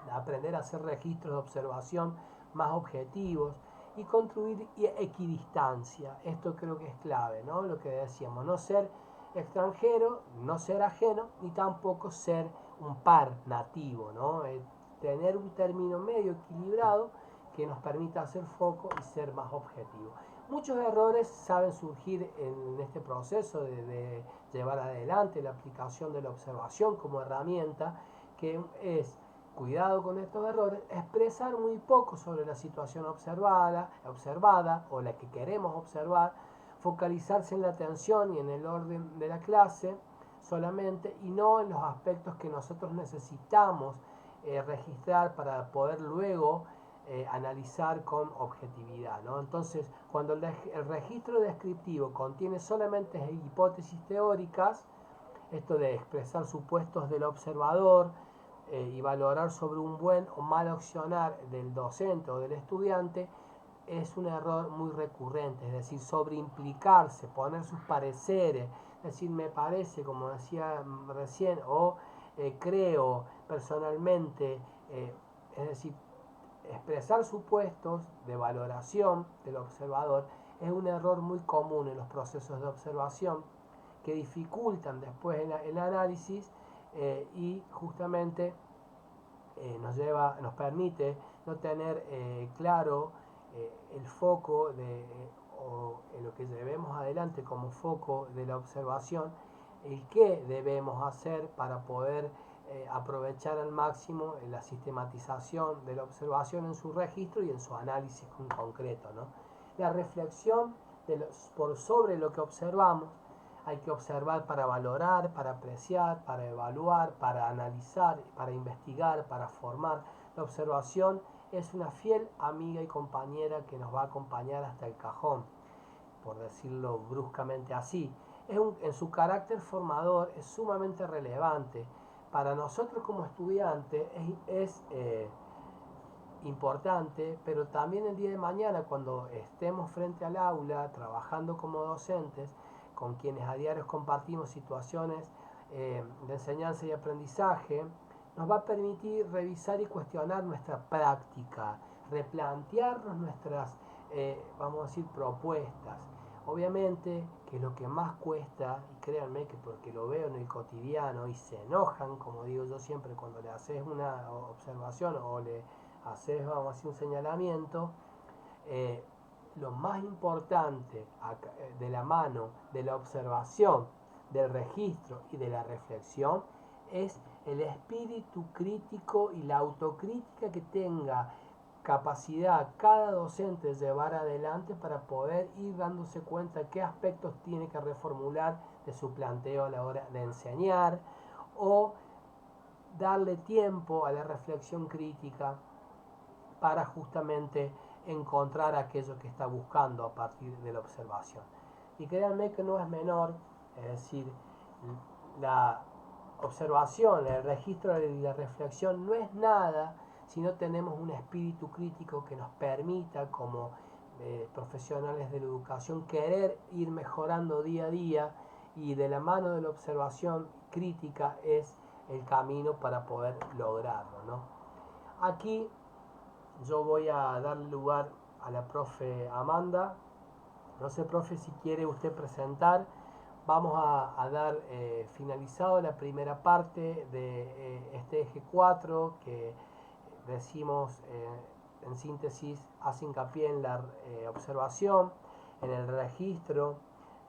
aprender a hacer registros de observación más objetivos y construir equidistancia. Esto creo que es clave, ¿no? Lo que decíamos, no ser extranjero, no ser ajeno, ni tampoco ser un par nativo, ¿no? Tener un término medio equilibrado que nos permita hacer foco y ser más objetivo. Muchos errores saben surgir en este proceso de llevar adelante la aplicación de la observación como herramienta, que es, cuidado con estos errores, expresar muy poco sobre la situación observada o la que queremos observar, focalizarse en la atención y en el orden de la clase solamente y no en los aspectos que nosotros necesitamos registrar para poder luego analizar con objetividad, ¿no? Entonces, cuando el registro descriptivo contiene solamente hipótesis teóricas, esto de expresar supuestos del observador y valorar sobre un buen o mal accionar del docente o del estudiante, es un error muy recurrente, es decir, sobreimplicarse, poner sus pareceres, es decir, me parece, como decía recién, o creo personalmente, es decir, expresar supuestos de valoración del observador es un error muy común en los procesos de observación que dificultan después el análisis y justamente nos permite no tener claro el foco o lo que llevemos adelante como foco de la observación, el qué debemos hacer para poder aprovechar al máximo la sistematización de la observación en su registro y en su análisis en concreto, ¿no? La reflexión por sobre lo que observamos. Hay que observar para valorar, para apreciar, para evaluar, para analizar, para investigar, para formar. La observación es una fiel amiga y compañera que nos va a acompañar hasta el cajón, por decirlo bruscamente así. En su carácter formador es sumamente relevante. Para nosotros como estudiantes es importante, pero también el día de mañana cuando estemos frente al aula trabajando como docentes, con quienes a diario compartimos situaciones de enseñanza y aprendizaje, nos va a permitir revisar y cuestionar nuestra práctica, replantearnos nuestras, vamos a decir, propuestas. Obviamente que lo que más cuesta, y créanme que porque lo veo en el cotidiano y se enojan, como digo yo siempre, cuando le haces una observación o le haces, vamos a decir, un señalamiento, eh, lo más importante de la mano de la observación, del registro y de la reflexión es el espíritu crítico y la autocrítica que tenga capacidad cada docente de llevar adelante para poder ir dándose cuenta qué aspectos tiene que reformular de su planteo a la hora de enseñar o darle tiempo a la reflexión crítica para justamente encontrar aquello que está buscando a partir de la observación. Y créanme que no es menor, es decir, la observación, el registro y la reflexión no es nada si no tenemos un espíritu crítico que nos permita como profesionales de la educación querer ir mejorando día a día, y de la mano de la observación crítica es el camino para poder lograrlo, ¿no? Aquí yo voy a dar lugar a la profe Amanda. No sé, profe, si quiere usted presentar. Vamos a dar finalizado la primera parte de este eje 4 que decimos en síntesis, hace hincapié en la observación, en el registro,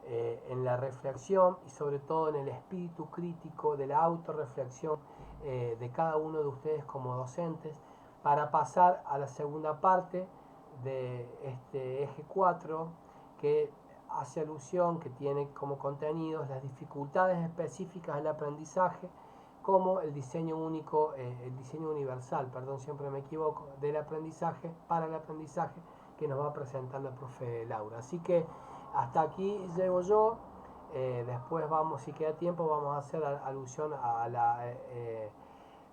en la reflexión y sobre todo en el espíritu crítico de la autorreflexión de cada uno de ustedes como docentes, para pasar a la segunda parte de este eje 4 que hace alusión, que tiene como contenidos las dificultades específicas del aprendizaje, como el diseño único, el diseño universal, perdón, siempre me equivoco, del aprendizaje para el aprendizaje, que nos va a presentar la profe Laura. Así que hasta aquí llego yo. Después vamos, si queda tiempo, vamos a hacer alusión a la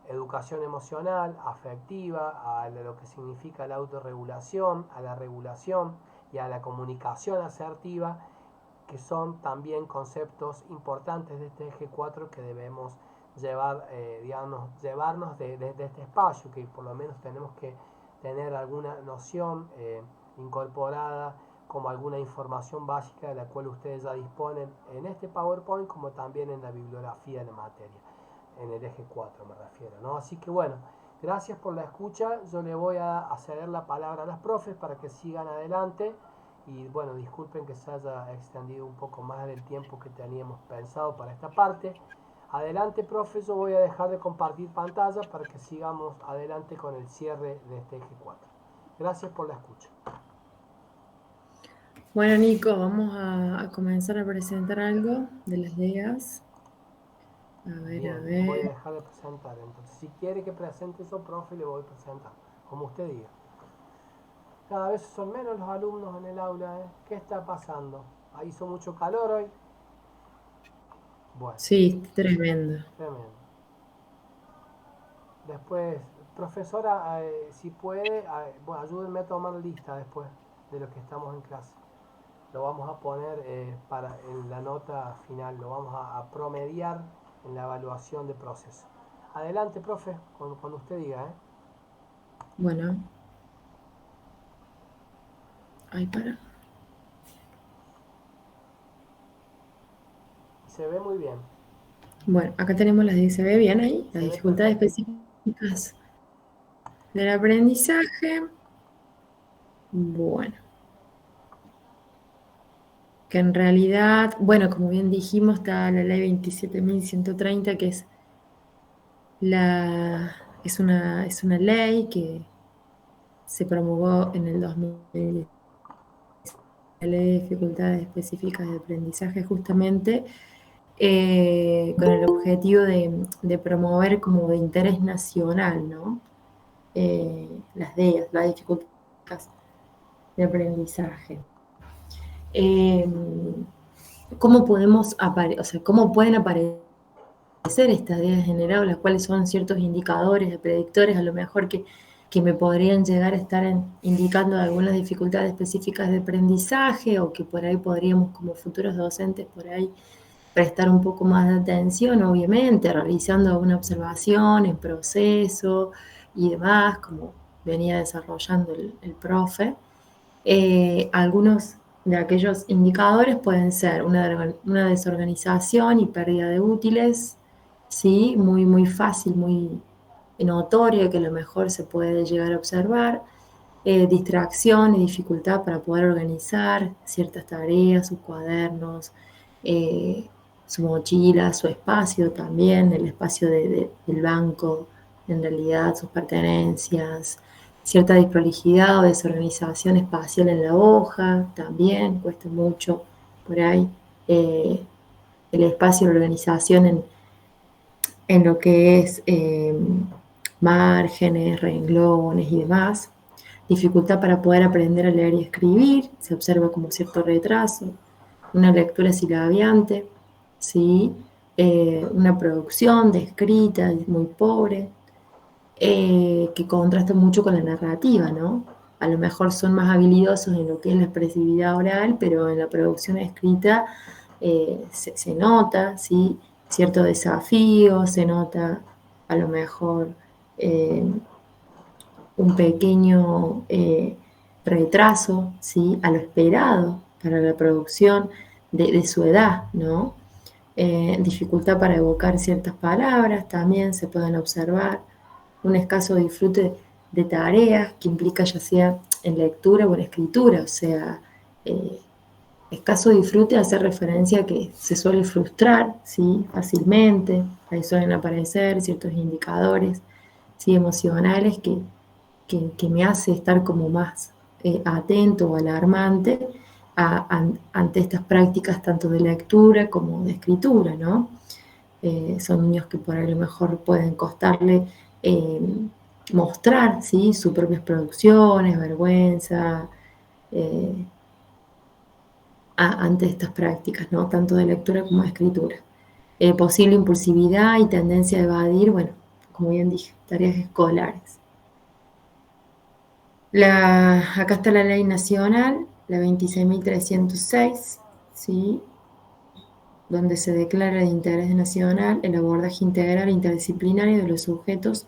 educación emocional, afectiva, a lo que significa la autorregulación, a la regulación y a la comunicación asertiva, que son también conceptos importantes de este eje 4 que debemos llevarnos de este espacio, que por lo menos tenemos que tener alguna noción incorporada como alguna información básica de la cual ustedes ya disponen en este PowerPoint, como también en la bibliografía de la materia, en el eje 4 me refiero, ¿no? Así que bueno, gracias por la escucha. Yo le voy a ceder la palabra a las profes para que sigan adelante. Y bueno, disculpen que se haya extendido un poco más del tiempo que teníamos pensado para esta parte. Adelante, profe, yo voy a dejar de compartir pantalla para que sigamos adelante con el cierre de este eje 4. Gracias por la escucha. Bueno, Nico, vamos a comenzar a presentar algo de las DEAs. Bien, voy a dejar de presentar. Entonces, si quiere que presente eso, profe, le voy a presentar, como usted diga. Cada vez son menos los alumnos en el aula, ¿eh? ¿Qué está pasando? ¿Ahí hizo mucho calor hoy? Bueno. Sí, tremendo. Tremendo. Después, profesora, si puede, bueno, ayúdenme a tomar lista después de lo que estamos en clase. Lo vamos a poner en la nota final, lo vamos a promediar en la evaluación de proceso. Adelante, profe, cuando usted diga. Bueno. Ahí para. Se ve muy bien. Bueno, acá tenemos ¿se ve bien ahí? Las dificultades específicas del aprendizaje. Bueno. Que en realidad, bueno, como bien dijimos, está la ley 27.130, que es una ley que se promulgó en el 2010. La ley de dificultades específicas de aprendizaje, justamente con el objetivo de promover como de interés nacional, ¿no? Las DEAs, las dificultades de aprendizaje. ¿Cómo podemos cómo pueden aparecer estas DEAs generadas, cuáles son ciertos indicadores, predictores, a lo mejor que me podrían llegar a estar indicando algunas dificultades específicas de aprendizaje, o que por ahí podríamos como futuros docentes por ahí prestar un poco más de atención, obviamente, realizando una observación en proceso y demás, como venía desarrollando el profe. Algunos de aquellos indicadores pueden ser una desorganización y pérdida de útiles, ¿sí? Muy, muy fácil, muy notoria, que a lo mejor se puede llegar a observar, distracción y dificultad para poder organizar ciertas tareas, sus cuadernos, su mochila, su espacio también, el espacio del banco, en realidad sus pertenencias, cierta desprolijidad o desorganización espacial en la hoja, también cuesta mucho por ahí, el espacio de organización en lo que es márgenes, renglones y demás. Dificultad para poder aprender a leer y escribir, se observa como cierto retraso, una lectura silabiante, ¿sí? Una producción de escrita muy pobre, que contrasta mucho con la narrativa, ¿no? A lo mejor son más habilidosos en lo que es la expresividad oral, pero en la producción escrita se nota, ¿sí? Cierto desafío, se nota a lo mejor un pequeño retraso, ¿sí? A lo esperado para la producción de su edad, ¿no? Dificultad para evocar ciertas palabras también se pueden observar, un escaso disfrute de tareas que implica ya sea en lectura o en escritura, o sea, eh, escaso disfrute hace referencia a que se suele frustrar, ¿sí? Fácilmente, ahí suelen aparecer ciertos indicadores, ¿sí? Emocionales que me hace estar como más atento o alarmante ante estas prácticas tanto de lectura como de escritura, ¿no? Son niños que por ahí a lo mejor pueden costarle eh, mostrar, ¿sí? Sus propias producciones, vergüenza, eh, ante estas prácticas, ¿no? Tanto de lectura como de escritura. Posible impulsividad y tendencia a evadir, bueno, como bien dije, tareas escolares. Acá está la ley nacional, la 26.306, ¿sí? Donde se declara de interés nacional el abordaje integral e interdisciplinario de los sujetos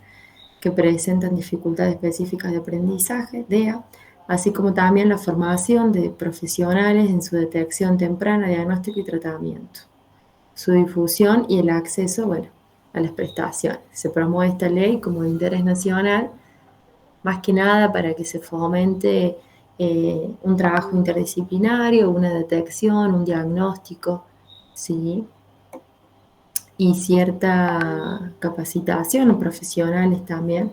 que presentan dificultades específicas de aprendizaje, DEA, así como también la formación de profesionales en su detección temprana, diagnóstico y tratamiento, su difusión y el acceso, bueno, a las prestaciones. Se promueve esta ley como de interés nacional más que nada para que se fomente un trabajo interdisciplinario, una detección, un diagnóstico, ¿sí? Y cierta capacitación profesionales también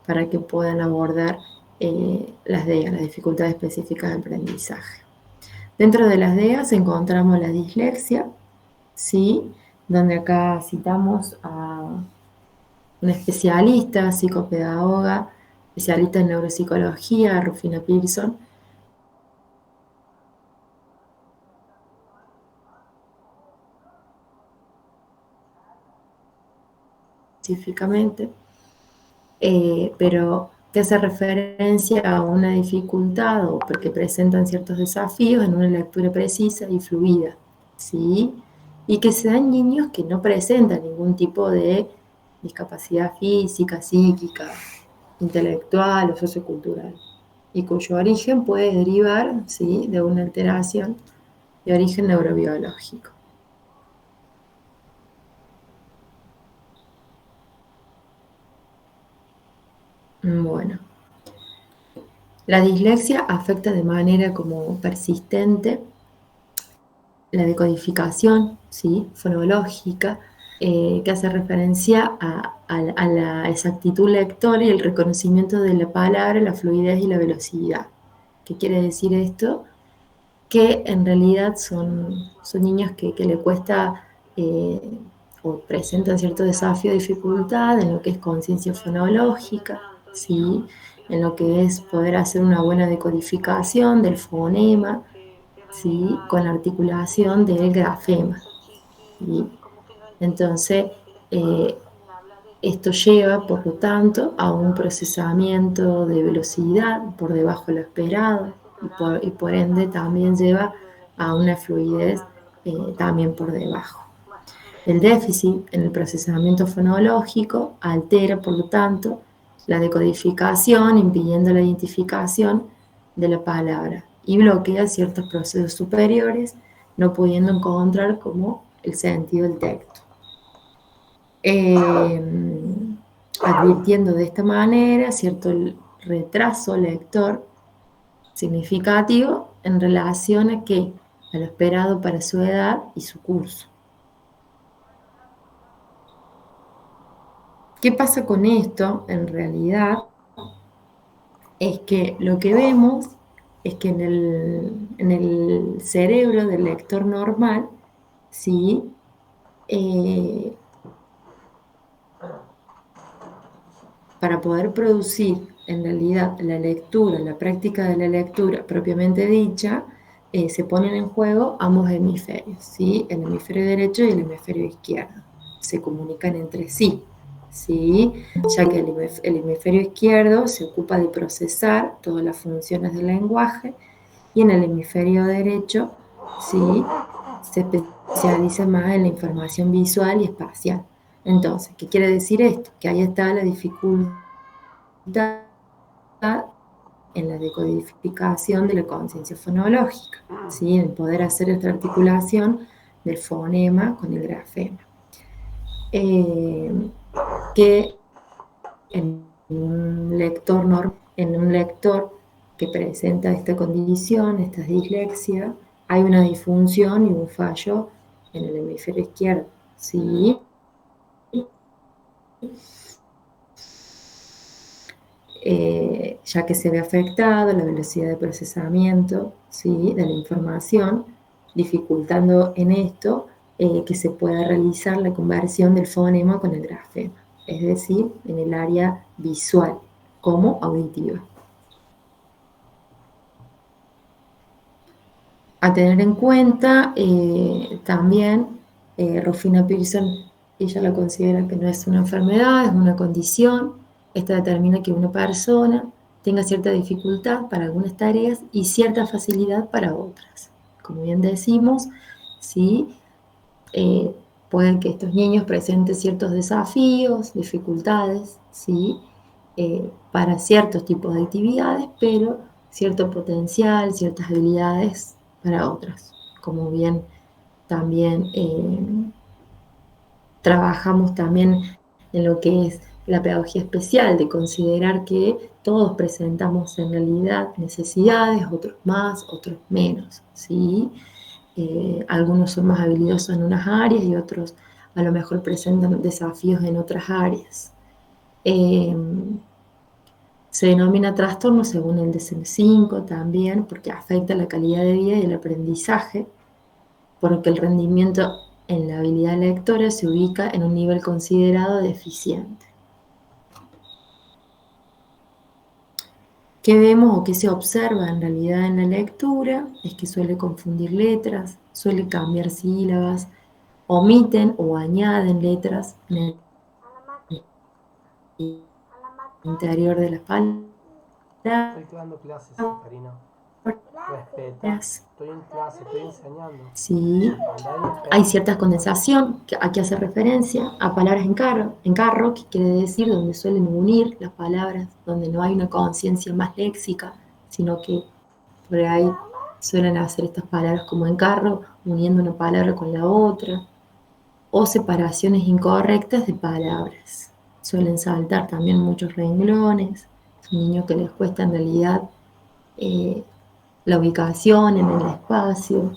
para que puedan abordar las DEA, las dificultades específicas de aprendizaje. Dentro de las DEAs encontramos la dislexia, ¿sí? Donde acá citamos a una especialista, psicopedagoga, especialista en neuropsicología, Rufina Pearson, específicamente, pero que hace referencia a una dificultad o porque presentan ciertos desafíos en una lectura precisa y fluida, ¿sí? Y que se dan niños que no presentan ningún tipo de discapacidad física, psíquica, intelectual o sociocultural, y cuyo origen puede derivar, ¿sí? De una alteración de origen neurobiológico. Bueno, la dislexia afecta de manera como persistente la decodificación, ¿sí? Fonológica, que hace referencia a la exactitud lectora y el reconocimiento de la palabra, la fluidez y la velocidad. ¿Qué quiere decir esto? Que en realidad son niños que le cuesta o presentan cierto desafío o dificultad en lo que es conciencia fonológica, ¿sí? En lo que es poder hacer una buena decodificación del fonema, ¿sí? Con la articulación del grafema, ¿sí? Entonces, esto lleva, por lo tanto, a un procesamiento de velocidad por debajo de lo esperado y por ende también lleva a una fluidez también por debajo. El déficit en el procesamiento fonológico altera, por lo tanto, la decodificación, impidiendo la identificación de la palabra y bloquea ciertos procesos superiores, no pudiendo encontrar como el sentido del texto. Advirtiendo de esta manera cierto retraso lector significativo en relación a lo esperado para su edad y su curso. ¿Qué pasa con esto? En realidad es que lo que vemos es que en el cerebro del lector normal, ¿sí? Para poder producir en realidad la lectura, la práctica de la lectura propiamente dicha, se ponen en juego ambos hemisferios, ¿sí? El hemisferio derecho y el hemisferio izquierdo. Se comunican entre sí, ¿sí? Ya que el hemisferio izquierdo se ocupa de procesar todas las funciones del lenguaje y en el hemisferio derecho, ¿sí? Se especializa más en la información visual y espacial. Entonces, ¿qué quiere decir esto? Que ahí está la dificultad en la decodificación de la conciencia fonológica, ¿sí? En poder hacer esta articulación del fonema con el grafema. Que en un lector que presenta esta condición, esta dislexia, hay una disfunción y un fallo en el hemisferio izquierdo, ¿sí? Ya que se ve afectado la velocidad de procesamiento, ¿sí? De la información, dificultando en esto que se pueda realizar la conversión del fonema con el grafema, es decir, en el área visual como auditiva. A tener en cuenta también, Rufina Pearson, ella la considera que no es una enfermedad, es una condición. Esta determina que una persona tenga cierta dificultad para algunas tareas y cierta facilidad para otras. Como bien decimos, ¿sí? Pueden que estos niños presenten ciertos desafíos, dificultades, ¿sí? Para ciertos tipos de actividades, pero cierto potencial, ciertas habilidades para otras. Como bien también trabajamos también en lo que es la pedagogía especial, de considerar que todos presentamos en realidad necesidades, otros más, otros menos, ¿sí? Algunos son más habilidosos en unas áreas y otros a lo mejor presentan desafíos en otras áreas. Se denomina trastorno según el DSM-5 también, porque afecta la calidad de vida y el aprendizaje, porque el rendimiento en la habilidad lectora se ubica en un nivel considerado deficiente. ¿Qué vemos o qué se observa en realidad en la lectura? Es que suele confundir letras, suele cambiar sílabas, omiten o añaden letras en el interior de las palabras. Estoy dando clases, Karina. Respeta. Estoy en clase, estoy enseñando. Sí, hay cierta condensación, que aquí hace referencia a palabras en carro, que quiere decir donde suelen unir las palabras, donde no hay una conciencia más léxica, sino que por ahí suelen hacer estas palabras como en carro, uniendo una palabra con la otra, o separaciones incorrectas de palabras. Suelen saltar también muchos renglones, es un niño que les cuesta en realidad la ubicación en el espacio.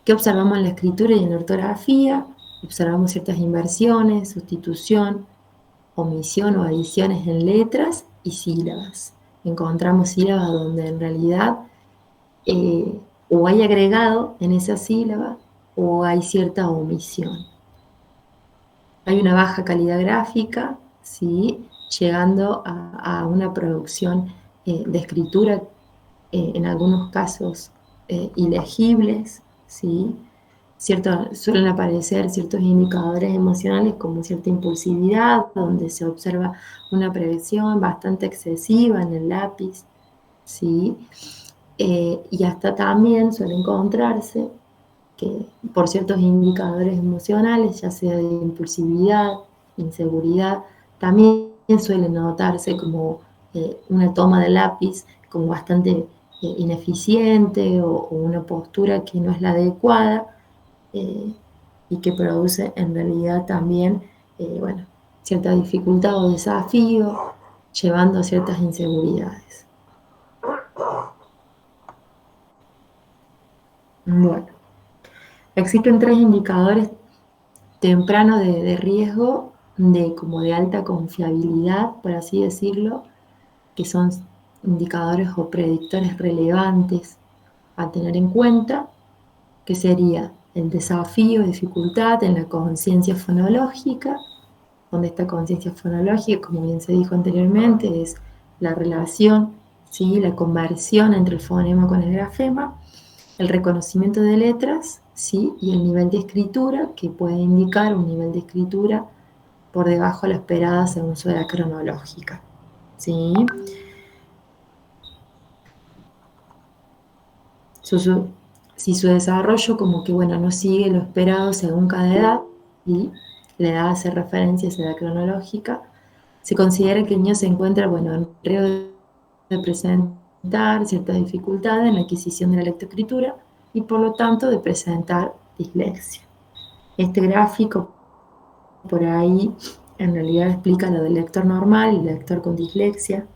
¿Qué observamos en la escritura y en la ortografía? Observamos ciertas inversiones, sustitución, omisión o adiciones en letras y sílabas. Encontramos sílabas donde en realidad o hay agregado en esa sílaba o hay cierta omisión. Hay una baja calidad gráfica, ¿sí? Llegando a una producción de escritura en algunos casos ilegibles, ¿sí? Suelen aparecer ciertos indicadores emocionales como cierta impulsividad, donde se observa una presión bastante excesiva en el lápiz, ¿sí? Y hasta también suele encontrarse que por ciertos indicadores emocionales, ya sea de impulsividad, inseguridad, también suele notarse como una toma de lápiz como bastante ineficiente o una postura que no es la adecuada y que produce en realidad también, bueno, cierta dificultad o desafío, llevando a ciertas inseguridades. Bueno, existen 3 indicadores tempranos de riesgo, como de alta confiabilidad, por así decirlo, que son indicadores o predictores relevantes a tener en cuenta, que sería el desafío, dificultad en la conciencia fonológica, donde esta conciencia fonológica, como bien se dijo anteriormente, es la relación, ¿sí? La conversión entre el fonema con el grafema, el reconocimiento de letras, ¿sí? Y el nivel de escritura, que puede indicar un nivel de escritura por debajo de la esperada según su edad cronológica, ¿sí? Si su desarrollo como que, bueno, no sigue lo esperado según cada edad, y la edad hace referencia a esa edad cronológica, se considera que el niño se encuentra, bueno, en riesgo de presentar cierta dificultad en la adquisición de la lectoescritura y por lo tanto de presentar dislexia. Este gráfico por ahí en realidad explica lo del lector normal y el lector con dislexia,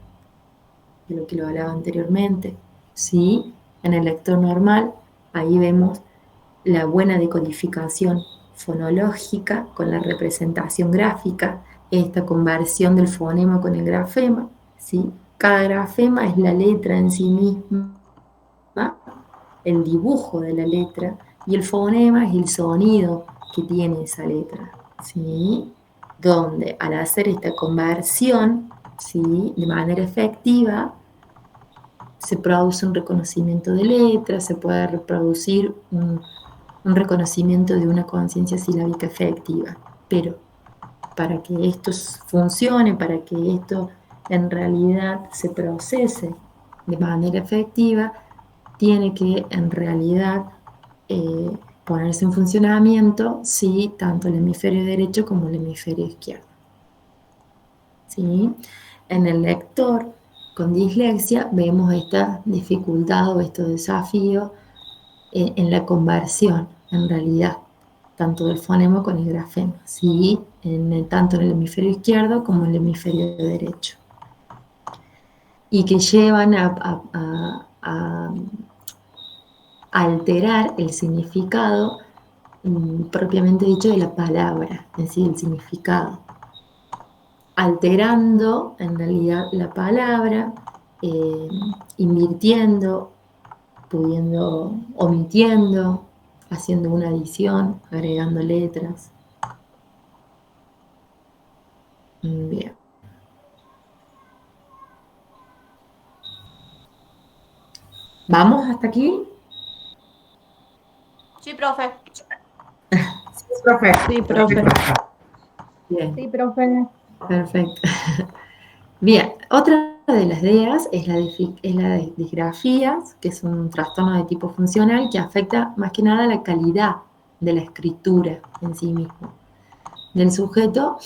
de lo que lo hablaba anteriormente. ¿Sí? En el lector normal, ahí vemos la buena decodificación fonológica con la representación gráfica, esta conversión del fonema con el grafema, ¿sí? Cada grafema es la letra en sí misma, el dibujo de la letra, y el fonema es el sonido que tiene esa letra, ¿sí? Donde al hacer esta conversión, ¿sí? De manera efectiva, se produce un reconocimiento de letras, se puede reproducir un reconocimiento de una conciencia silábica efectiva. Pero para que esto funcione, para que esto en realidad se procese de manera efectiva, tiene que en realidad ponerse en funcionamiento, ¿sí? Tanto el hemisferio derecho como el hemisferio izquierdo. ¿Sí? En el lector con dislexia vemos esta dificultad o estos desafíos en la conversión, en realidad, tanto del fonema con el grafema, ¿sí? Tanto en el hemisferio izquierdo como en el hemisferio derecho. Y que llevan a alterar el significado propiamente dicho de la palabra, es decir, el significado. Alterando en realidad la palabra, invirtiendo, omitiendo, haciendo una adición, agregando letras. Bien. ¿Vamos hasta aquí? Sí, profe. Sí, profe. Sí, profe. Bien. Sí, profe. Perfecto. Bien, otra de las DEAs es la disgrafía, que es un trastorno de tipo funcional que afecta más que nada la calidad de la escritura en sí mismo del sujeto,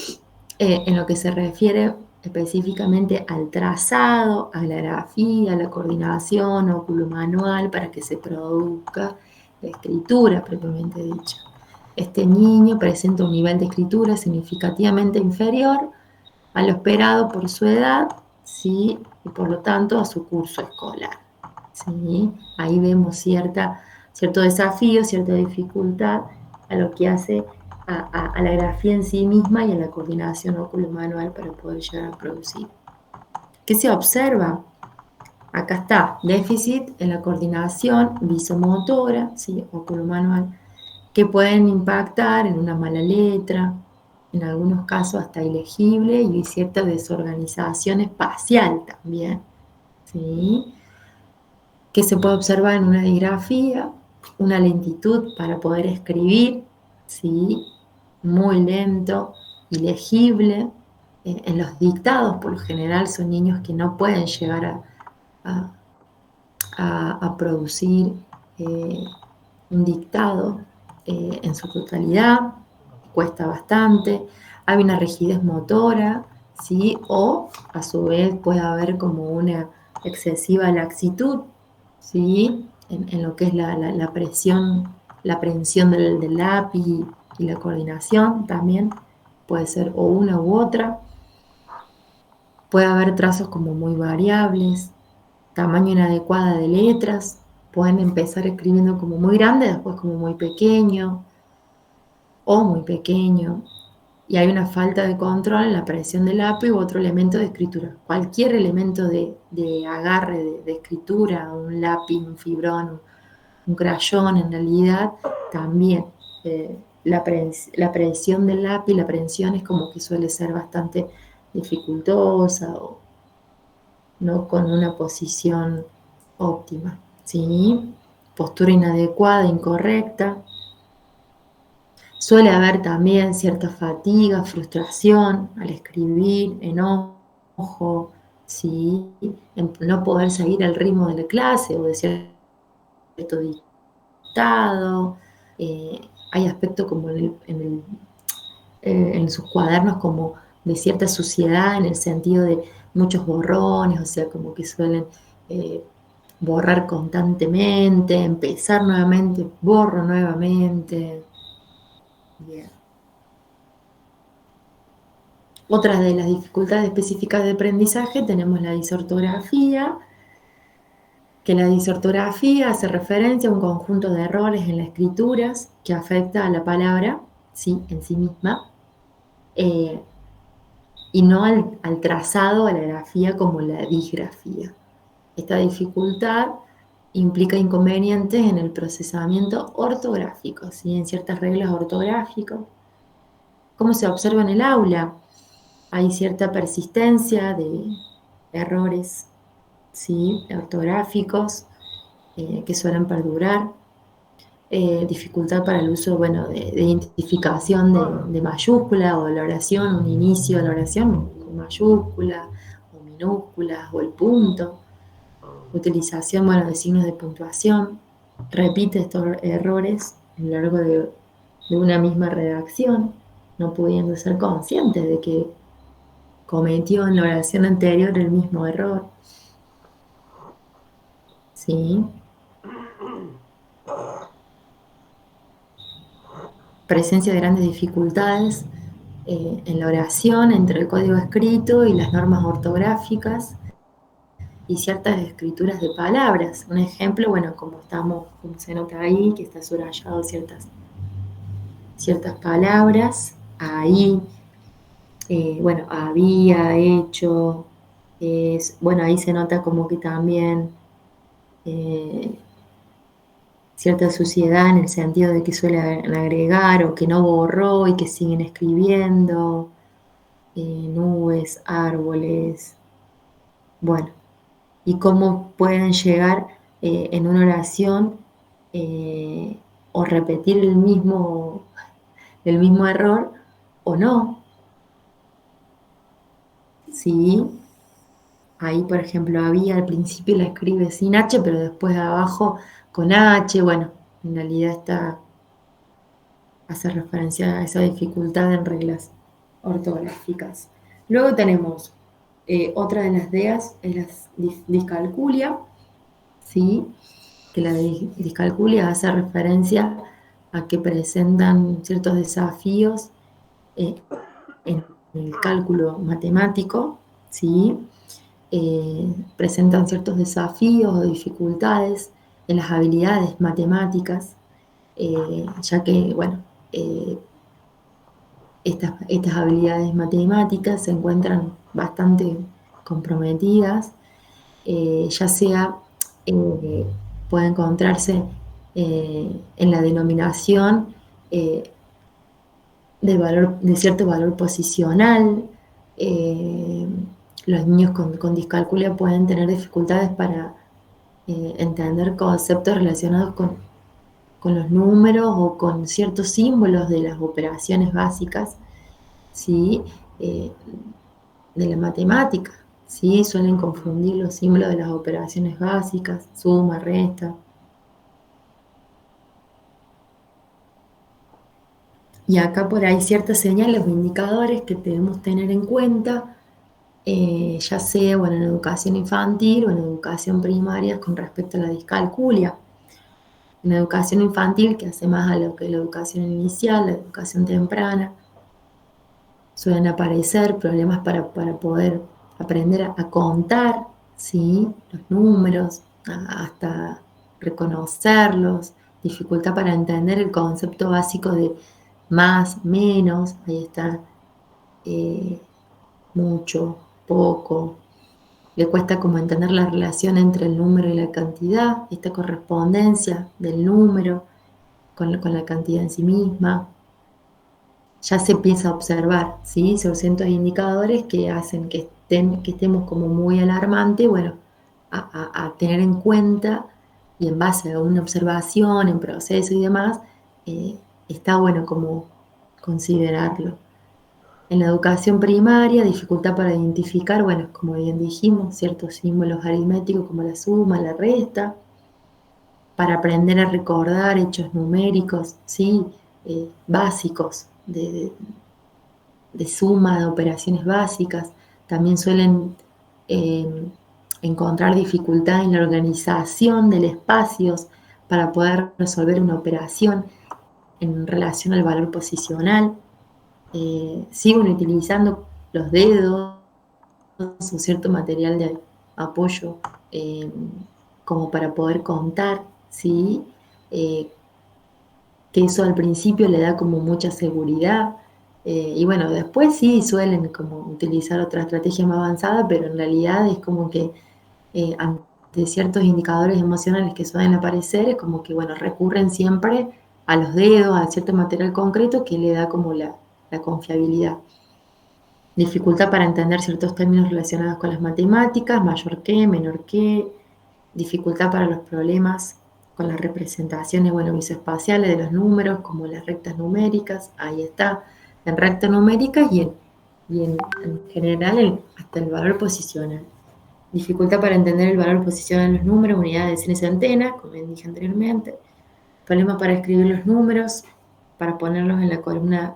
en lo que se refiere específicamente al trazado, a la grafía, a la coordinación óculo-manual para que se produzca la escritura propiamente dicha. Este niño presenta un nivel de escritura significativamente inferior a lo esperado por su edad, ¿sí? Y por lo tanto a su curso escolar, ¿sí? Ahí vemos cierto desafío, cierta dificultad a lo que hace a la grafía en sí misma y a la coordinación óculo-manual para poder llegar a producir. ¿Qué se observa? Acá está, déficit en la coordinación visomotora, ¿sí? Óculo-manual, que pueden impactar en una mala letra, en algunos casos hasta ilegible, y cierta desorganización espacial también, ¿sí? Que se puede observar en una digrafía, una lentitud para poder escribir, ¿sí? Muy lento, ilegible. En los dictados, por lo general, son niños que no pueden llegar a producir un dictado en su totalidad, cuesta bastante, hay una rigidez motora, ¿sí? O a su vez puede haber como una excesiva laxitud ¿sí? En lo que es la presión, la aprehensión del lápiz y la coordinación también, puede ser o una u otra. Puede haber trazos como muy variables, tamaño inadecuado de letras, pueden empezar escribiendo como muy grande, después como muy pequeño o muy pequeño. Y hay una falta de control en la presión del lápiz u otro elemento de escritura. Cualquier elemento de agarre de escritura, un lápiz, un fibrón, un crayón, en realidad también la presión del lápiz, la prensión es como que suele ser bastante dificultosa o no con una posición óptima, ¿sí? Postura inadecuada, incorrecta. Suele haber también cierta fatiga, frustración al escribir, enojo, ¿sí? En no poder seguir el ritmo de la clase o de cierto dictado. Hay aspectos como en sus cuadernos como de cierta suciedad en el sentido de muchos borrones, o sea, como que suelen borrar constantemente, empezar nuevamente, borro nuevamente. Bien. Otras de las dificultades específicas de aprendizaje tenemos la disortografía, que la disortografía hace referencia a un conjunto de errores en las escrituras que afecta a la palabra, sí, en sí misma, eh, y no al trazado, a la grafía como la disgrafía. Esta dificultad implica inconvenientes en el procesamiento ortográfico, ¿sí? En ciertas reglas ortográficas. ¿Cómo se observa en el aula? Hay cierta persistencia de errores, ¿sí? Ortográficos que suelen perdurar. Dificultad para el uso, bueno, de identificación de mayúscula o de la oración, un inicio de la oración con mayúscula o minúsculas o el punto. Utilización, bueno, de signos de puntuación. Repite estos errores a lo largo de una misma redacción, no pudiendo ser consciente de que cometió en la oración anterior el mismo error. ¿Sí? Presencia de grandes dificultades en la oración entre el código escrito y las normas ortográficas y ciertas escrituras de palabras. Un ejemplo, bueno, como se nota ahí, que está subrayado ciertas palabras, ahí, bueno, había, hecho, bueno, ahí se nota como que también cierta suciedad en el sentido de que suelen agregar o que no borró y que siguen escribiendo, nubes, árboles, bueno, y cómo pueden llegar en una oración o repetir el mismo error o no. Sí, ahí por ejemplo había al principio la escribe sin H, pero después abajo con H, bueno, en realidad hace referencia a esa dificultad en reglas ortográficas. Luego tenemos otra de las DEAs, es la discalculia, ¿sí? Que la discalculia hace referencia a que presentan ciertos desafíos en el cálculo matemático, ¿sí? Presentan ciertos desafíos o dificultades en las habilidades matemáticas, ya que, bueno, estas habilidades matemáticas se encuentran bastante comprometidas, ya sea eh, puede encontrarse en la denominación de cierto valor posicional. eh, los niños con discalculia pueden tener dificultades para entender conceptos relacionados con los números o con ciertos símbolos de las operaciones básicas, ¿sí? Eh, de la matemática, ¿sí? Suelen confundir los símbolos de las operaciones básicas, suma, resta. Y acá por ahí ciertas señales o indicadores que debemos tener en cuenta ya sea bueno, en educación infantil o en educación primaria con respecto a la discalculia. En educación infantil, que hace más a lo que es la educación inicial, la educación temprana, suelen aparecer problemas para poder aprender a contar, ¿sí? Los números, hasta reconocerlos, dificultad para entender el concepto básico de más, menos, ahí está, mucho, poco. Le cuesta como entender la relación entre el número y la cantidad, esta correspondencia del número con la cantidad en sí misma. Ya se empieza a observar, ¿sí? Son ciertos indicadores que hacen que estemos como muy alarmantes, bueno, a tener en cuenta y en base a una observación, en proceso y demás, está bueno como considerarlo. En la educación primaria, dificultad para identificar, bueno, como bien dijimos, ciertos símbolos aritméticos como la suma, la resta, para aprender a recordar hechos numéricos, ¿sí? Básicos de suma, de operaciones básicas. También suelen encontrar dificultad en la organización del espacio para poder resolver una operación en relación al valor posicional. Siguen utilizando los dedos o cierto material de apoyo como para poder contar, ¿sí? Que eso al principio le da como mucha seguridad. Y bueno, después sí suelen como utilizar otra estrategia más avanzada, pero en realidad es como que ante ciertos indicadores emocionales que suelen aparecer, es como que, bueno, recurren siempre a los dedos, a cierto material concreto que le da como la confiabilidad. Dificultad para entender ciertos términos relacionados con las matemáticas, mayor que, menor que, dificultad para los problemas con las representaciones, bueno, visoespaciales de los números, como las rectas numéricas, ahí está, en rectas numéricas y en general hasta el valor posicional. Dificultad para entender el valor posicional de los números, unidades, decenas y centenas, como dije anteriormente. Problemas para escribir los números, para ponerlos en la columna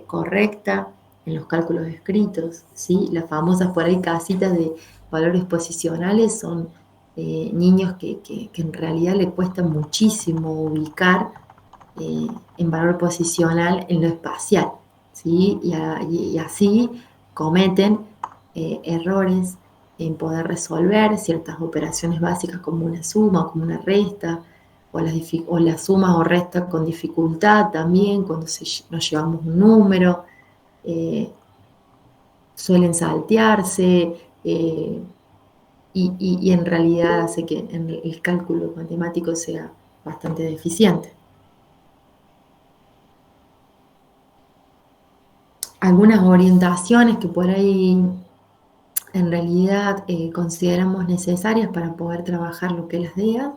correcta, en los cálculos escritos, ¿sí? Las famosas por ahí casitas de valores posicionales son niños que en realidad le cuesta muchísimo ubicar en valor posicional en lo espacial, ¿sí? Y así cometen errores en poder resolver ciertas operaciones básicas como una suma o como una resta, o las sumas o restas con dificultad también cuando nos llevamos un número, suelen saltearse y en realidad hace que el cálculo matemático sea bastante deficiente. Algunas orientaciones que por ahí en realidad consideramos necesarias para poder trabajar lo que las DEA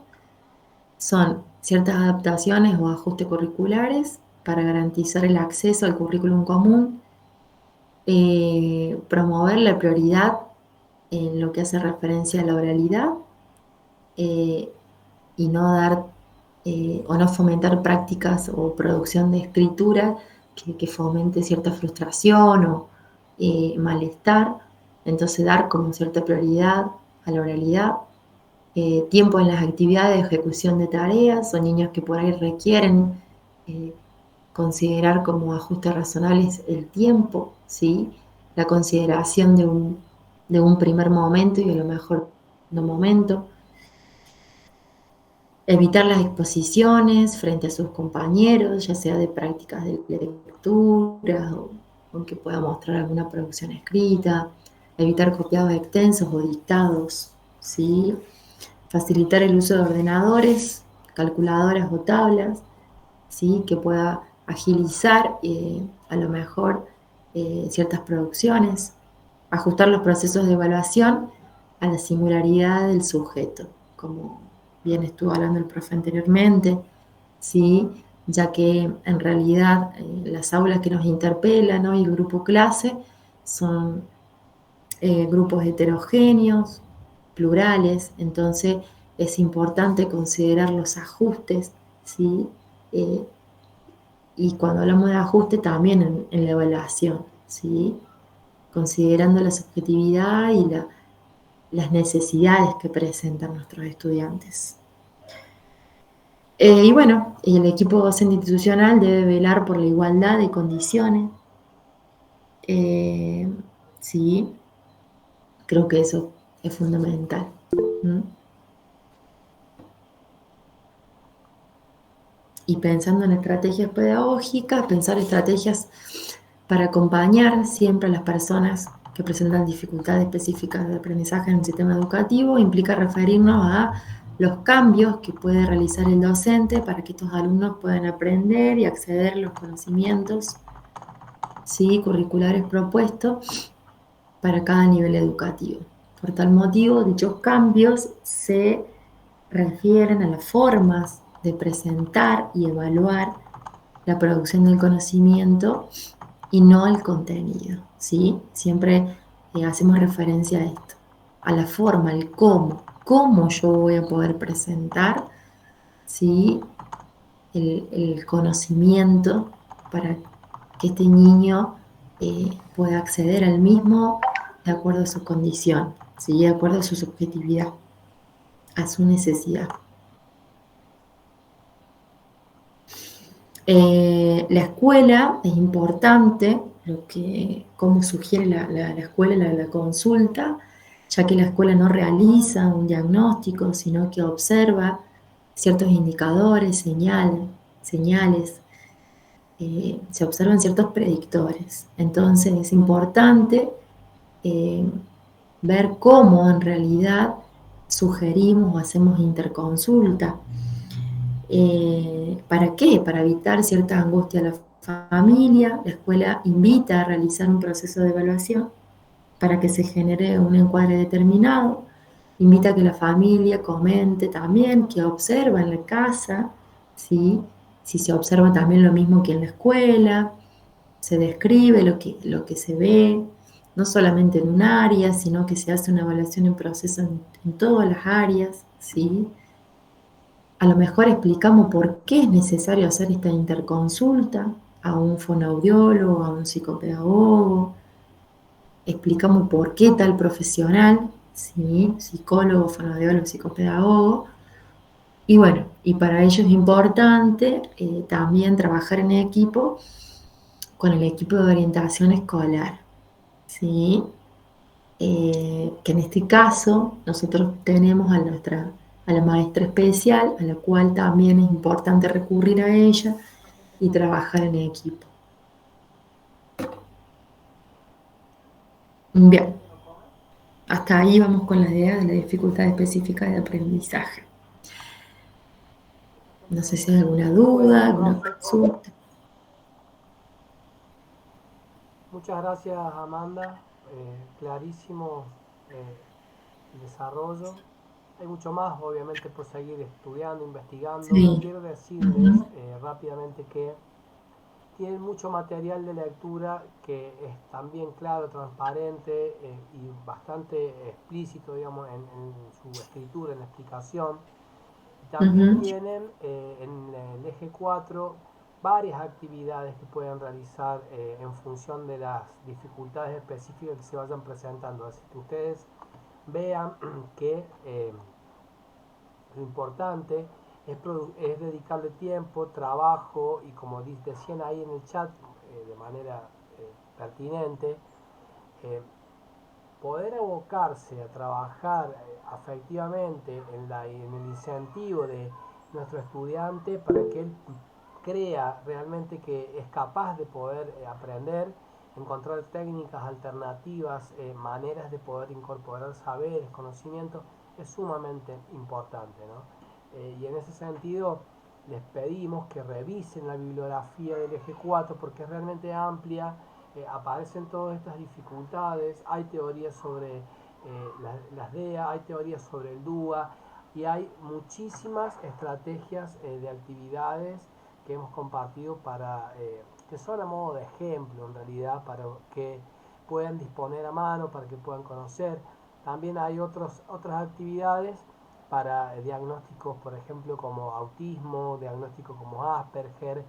son ciertas adaptaciones o ajustes curriculares para garantizar el acceso al currículum común, promover la prioridad en lo que hace referencia a la oralidad y no dar o no fomentar prácticas o producción de escritura que fomente cierta frustración o malestar. Entonces dar como cierta prioridad a la oralidad. Tiempo en las actividades de ejecución de tareas, son niños que por ahí requieren considerar como ajustes razonables el tiempo, ¿sí? La consideración de un primer momento y a lo mejor no momento. Evitar las exposiciones frente a sus compañeros, ya sea de prácticas de lectura o que pueda mostrar alguna producción escrita. Evitar copiados extensos o dictados, ¿sí? Facilitar el uso de ordenadores, calculadoras o tablas, ¿sí? Que pueda agilizar a lo mejor ciertas producciones. Ajustar los procesos de evaluación a la singularidad del sujeto, como bien estuvo hablando el profe anteriormente, ¿sí? Ya que en realidad las aulas que nos interpelan, ¿no? Y el grupo clase son grupos heterogéneos, plurales, entonces es importante considerar los ajustes, ¿sí? Y cuando hablamos de ajuste también en la evaluación, ¿sí? considerando la subjetividad y las necesidades que presentan nuestros estudiantes. Y bueno, el equipo docente institucional debe velar por la igualdad de condiciones. Sí, creo que eso es fundamental. ¿Mm? Y pensando en estrategias pedagógicas, pensar estrategias para acompañar siempre a las personas que presentan dificultades específicas de aprendizaje en el sistema educativo implica referirnos a los cambios que puede realizar el docente para que estos alumnos puedan aprender y acceder a los conocimientos, ¿sí?, curriculares propuestos para cada nivel educativo. Por tal motivo, dichos cambios se refieren a las formas de presentar y evaluar la producción del conocimiento y no al contenido, ¿sí? Siempre hacemos referencia a esto, a la forma, al cómo yo voy a poder presentar, ¿sí?, el conocimiento para que este niño pueda acceder al mismo de acuerdo a su condición, ¿sí?, de acuerdo a su subjetividad, a su necesidad. La escuela es importante, como sugiere la escuela, la consulta, ya que la escuela no realiza un diagnóstico, sino que observa ciertos indicadores, señales, se observan ciertos predictores. Entonces es importante ver cómo en realidad sugerimos o hacemos interconsulta. ¿Para qué? Para evitar cierta angustia a la familia. La escuela invita a realizar un proceso de evaluación para que se genere un encuadre determinado. Invita a que la familia comente también qué observa en la casa, ¿sí? Si se observa también lo mismo que en la escuela, se describe lo que se ve, no solamente en un área, sino que se hace una evaluación en proceso en todas las áreas, ¿sí? A lo mejor explicamos por qué es necesario hacer esta interconsulta a un fonoaudiólogo, a un psicopedagogo. Explicamos por qué tal profesional, ¿sí?, psicólogo, fonoaudiólogo, psicopedagogo. Y bueno, y para ello es importante también trabajar en equipo con el equipo de orientación escolar, ¿sí? Que en este caso nosotros tenemos a la maestra especial, a la cual también es importante recurrir a ella y trabajar en equipo. Bien, hasta ahí vamos con la idea de la dificultad específica de aprendizaje. No sé si hay alguna duda, alguna consulta. Muchas gracias, Amanda. Clarísimo el desarrollo. Hay mucho más, obviamente, por seguir estudiando, investigando. Sí. Quiero decirles rápidamente que tienen mucho material de lectura que es también claro, transparente y bastante explícito, digamos, en su escritura, en la explicación. También tienen en el eje 4 varias actividades que pueden realizar en función de las dificultades específicas que se vayan presentando. Así que ustedes vean que lo importante es dedicarle tiempo, trabajo y, como decían ahí en el chat de manera pertinente, eh, poder abocarse a trabajar afectivamente en el incentivo de nuestro estudiante para que él crea realmente que es capaz de poder aprender, encontrar técnicas alternativas, maneras de poder incorporar saberes, conocimientos, es sumamente importante, ¿no? Y en ese sentido les pedimos que revisen la bibliografía del eje 4 porque es realmente amplia. Aparecen todas estas dificultades, hay teorías sobre las DEA, hay teorías sobre el DUA y hay muchísimas estrategias de actividades que hemos compartido que son a modo de ejemplo en realidad, para que puedan disponer a mano, para que puedan conocer. También hay otras actividades para diagnósticos, por ejemplo, como autismo, diagnósticos como Asperger,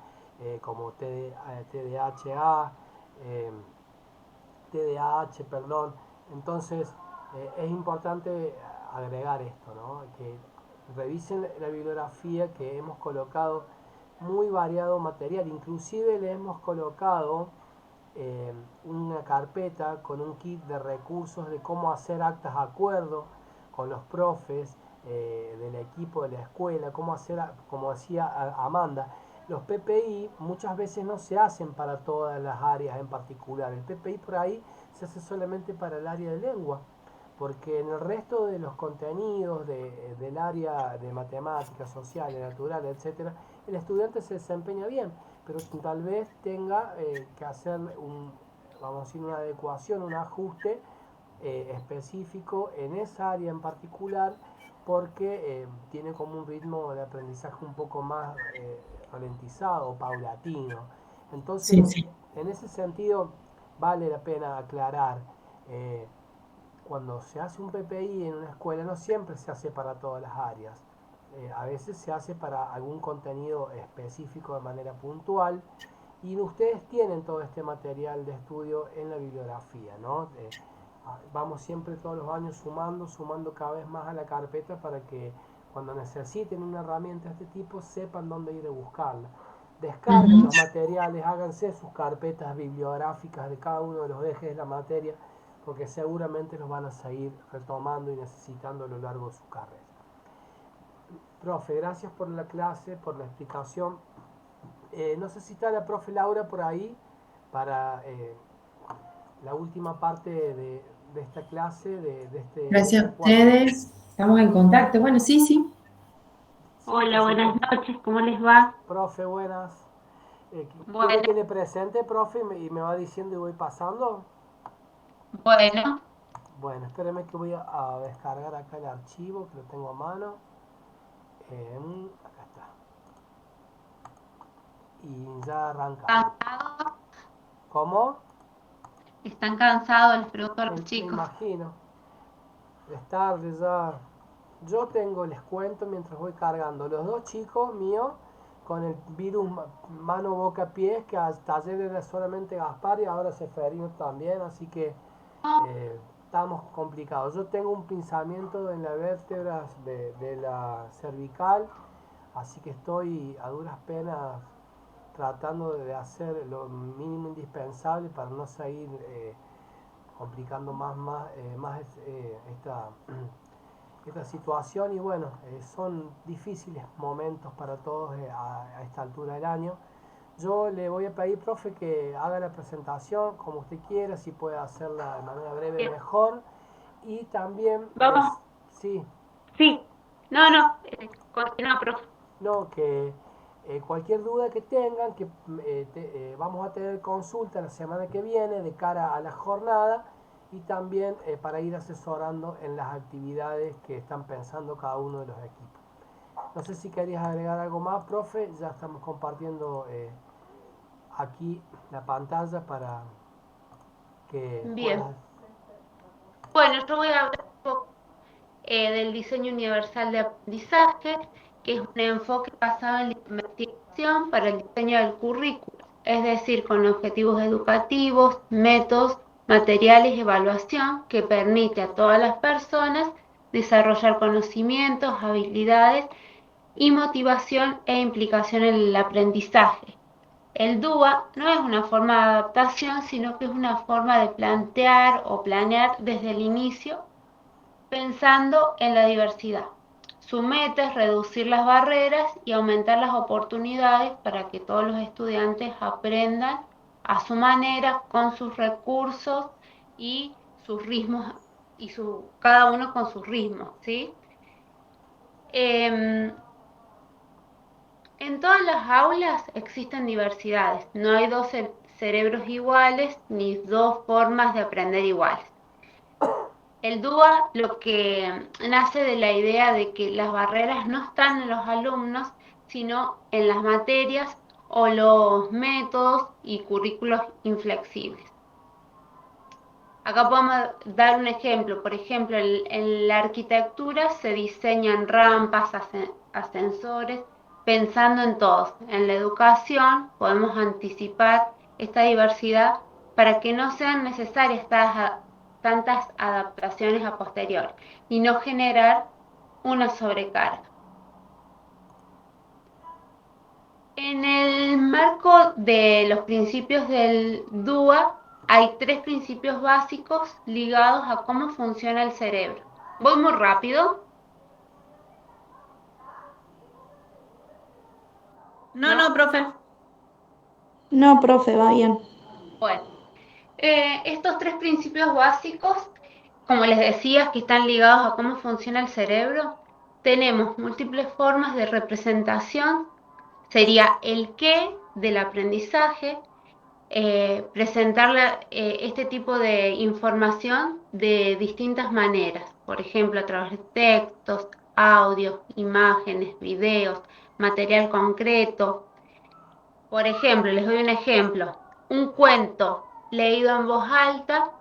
como TDAH, TDAH, perdón. Entonces, es importante agregar esto, ¿no? Que revisen la bibliografía, que hemos colocado muy variado material. Inclusive le hemos colocado una carpeta con un kit de recursos de cómo hacer actas de acuerdo con los profes del equipo de la escuela, cómo hacer, como decía Amanda, los PPI muchas veces no se hacen para todas las áreas en particular. El PPI por ahí se hace solamente para el área de lengua, porque en el resto de los contenidos del área de matemáticas, sociales, naturales, etcétera, el estudiante se desempeña bien, pero tal vez tenga que hacer vamos a decir, una adecuación, un ajuste específico en esa área en particular, porque tiene como un ritmo de aprendizaje un poco más ralentizado, paulatino. Sí, Entonces, sí. en ese sentido, vale la pena aclarar. eh, Cuando se hace un PPI en una escuela no siempre se hace para todas las áreas. A veces se hace para algún contenido específico de manera puntual, y ustedes tienen todo este material de estudio en la bibliografía, ¿no? Vamos siempre todos los años sumando cada vez más a la carpeta para que cuando necesiten una herramienta de este tipo sepan dónde ir a buscarla. Descarguen Ujú. los materiales, háganse sus carpetas bibliográficas de cada uno de los ejes de la materia, porque seguramente los van a seguir retomando y necesitando a lo largo de su carrera. Profe, gracias por la clase, por la explicación. No sé si está la profe Laura por ahí para la última parte de esta clase, de Gracias a este cuatrimestre. ustedes. Estamos en contacto. Bueno, sí, sí. Sí, por Hola, buenas supuesto. noches, ¿cómo les va? Profe, buenas. ¿Quiere Bueno, que le presente, profe, y me va diciendo y voy pasando? bueno, Bueno, espéreme que voy a descargar acá el archivo, que lo tengo a mano. Acá está. Y ya arrancamos. ¿cansados? ¿Cómo? ¿Están cansados? Les pregunto a los Me chicos. imagino. Es tarde ya. Yo tengo, les cuento mientras voy cargando, los dos chicos míos con el virus mano, boca, pies, que hasta ayer era solamente Gaspar y ahora Seferino también, así que estamos complicados. Yo tengo un pinzamiento en las vértebras de la cervical, así que estoy a duras penas tratando de hacer lo mínimo indispensable para no seguir complicando más esta situación. Y bueno, son difíciles momentos para todos a esta altura del año. Yo le voy a pedir, profe, que haga la presentación como usted quiera, si puede hacerla de manera breve Bien, mejor. Y también, vamos, sí, sí. No, continúa, profe. no, que cualquier duda que tengan, que vamos a tener consulta la semana que viene de cara a la jornada, y también para ir asesorando en las actividades que están pensando cada uno de los equipos. No sé si querías agregar algo más, profe. Ya estamos compartiendo aquí la pantalla para que Bien, puedas... bueno, yo voy a hablar un poco del diseño universal de aprendizaje, que es un enfoque basado en la investigación para el diseño del currículo, es decir, con objetivos educativos, métodos, materiales y evaluación que permite a todas las personas desarrollar conocimientos, habilidades y motivación e implicación en el aprendizaje. El DUA no es una forma de adaptación, sino que es una forma de plantear o planear desde el inicio pensando en la diversidad. Su meta es reducir las barreras y aumentar las oportunidades para que todos los estudiantes aprendan a su manera, con sus recursos y sus ritmos, y cada uno con sus ritmos, ¿sí? En todas las aulas existen diversidades, no hay dos cerebros iguales ni dos formas de aprender iguales. El DUA lo que nace de la idea de que las barreras no están en los alumnos, sino en las materias o los métodos y currículos inflexibles. Acá podemos dar un ejemplo. Por ejemplo, en la arquitectura se diseñan rampas, ascensores, pensando en todos. En la educación podemos anticipar esta diversidad para que no sean necesarias tantas adaptaciones a posteriori y no generar una sobrecarga. En el marco de los principios del DUA hay 3 principios básicos ligados a cómo funciona el cerebro. ¿Voy muy rápido? No, profe. No, profe, va bien. Bueno, estos 3 principios básicos, como les decía, que están ligados a cómo funciona el cerebro, tenemos múltiples formas de representación. Sería el qué del aprendizaje, presentar este tipo de información de distintas maneras, por ejemplo, a través de textos, audios, imágenes, videos, material concreto. Por ejemplo, les doy un ejemplo. Un cuento leído en voz alta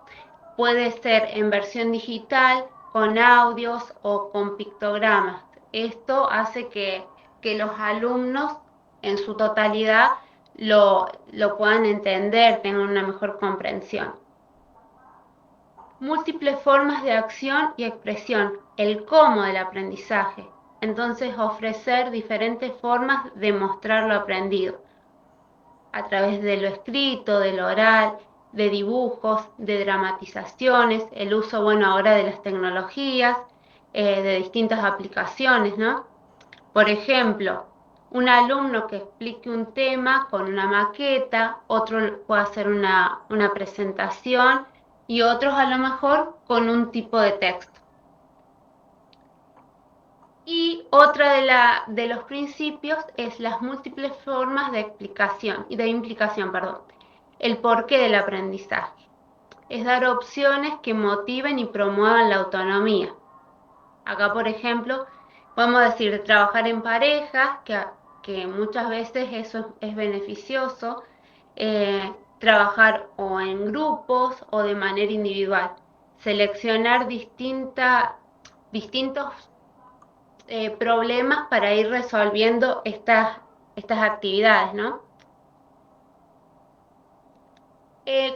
puede ser en versión digital, con audios o con pictogramas. Esto hace que los alumnos en su totalidad lo puedan entender, tengan una mejor comprensión. Múltiples formas de acción y expresión, el cómo del aprendizaje. Entonces, ofrecer diferentes formas de mostrar lo aprendido, a través de lo escrito, de lo oral, de dibujos, de dramatizaciones, el uso, bueno, ahora de las tecnologías, de distintas aplicaciones, ¿no? Por ejemplo, un alumno que explique un tema con una maqueta, otro puede hacer una presentación y otros a lo mejor con un tipo de texto. Y otra de los principios es las múltiples formas de explicación y de implicación, perdón. El porqué del aprendizaje. Es dar opciones que motiven y promuevan la autonomía. Acá, por ejemplo, podemos decir trabajar en parejas, que muchas veces eso es beneficioso, trabajar o en grupos o de manera individual, seleccionar distintos problemas para ir resolviendo estas actividades, ¿no?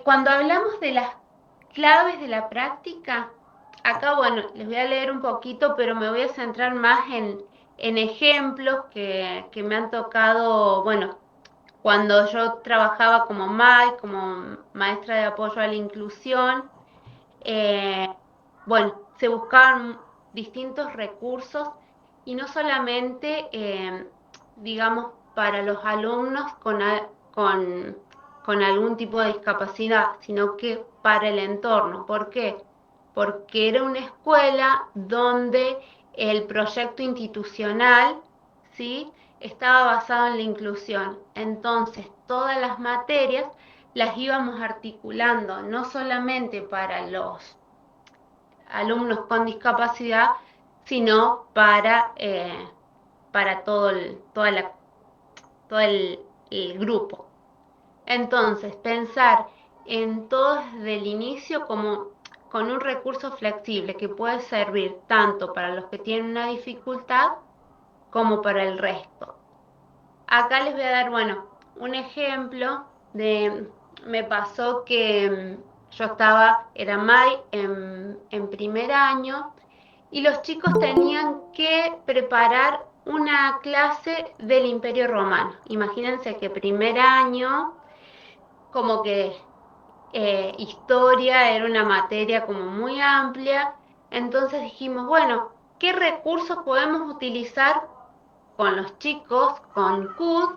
Cuando hablamos de las claves de la práctica, acá, bueno, les voy a leer un poquito, pero me voy a centrar más en ejemplos que me han tocado, bueno, cuando yo trabajaba como MAI, como maestra de apoyo a la inclusión, bueno, se buscaban distintos recursos y no solamente, digamos, para los alumnos con algún tipo de discapacidad, sino que para el entorno. ¿Por qué? Porque era una escuela donde el proyecto institucional, ¿sí?, estaba basado en la inclusión. Entonces, todas las materias las íbamos articulando, no solamente para los alumnos con discapacidad, sino para todo el grupo. Entonces, pensar en todo desde el inicio como con un recurso flexible que puede servir tanto para los que tienen una dificultad como para el resto. Acá les voy a dar, bueno, un ejemplo me pasó que yo era MAI en primer año y los chicos tenían que preparar una clase del Imperio Romano. Imagínense que primer año, como que historia era una materia como muy amplia, entonces dijimos, bueno, ¿qué recursos podemos utilizar con los chicos, con CUD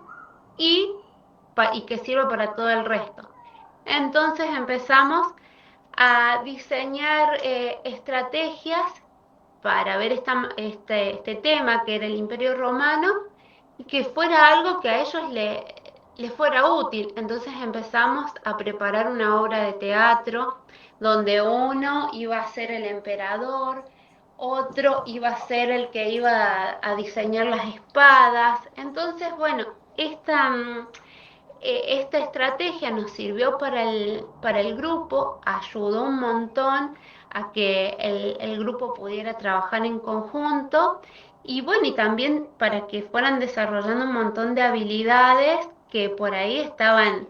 y que sirva para todo el resto? Entonces empezamos a diseñar estrategias para ver este tema que era el Imperio Romano y que fuera algo que a ellos les fuera útil. Entonces empezamos a preparar una obra de teatro donde uno iba a ser el emperador, otro iba a ser el que iba a diseñar las espadas. Entonces, bueno, esta estrategia nos sirvió para el grupo, ayudó un montón a que el grupo pudiera trabajar en conjunto y bueno, y también para que fueran desarrollando un montón de habilidades que por ahí estaban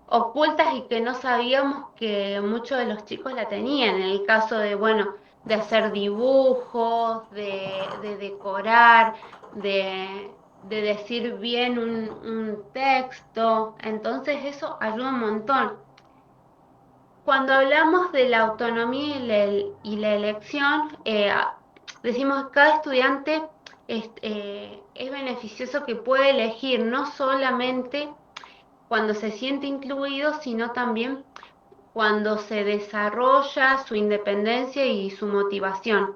ocultas y que no sabíamos que muchos de los chicos la tenían, en el caso de, bueno, de hacer dibujos, de decorar, de decir bien un texto, entonces eso ayuda un montón. Cuando hablamos de la autonomía y la elección, decimos que cada estudiante es beneficioso que puede elegir no solamente cuando se siente incluido, sino también cuando se desarrolla su independencia y su motivación.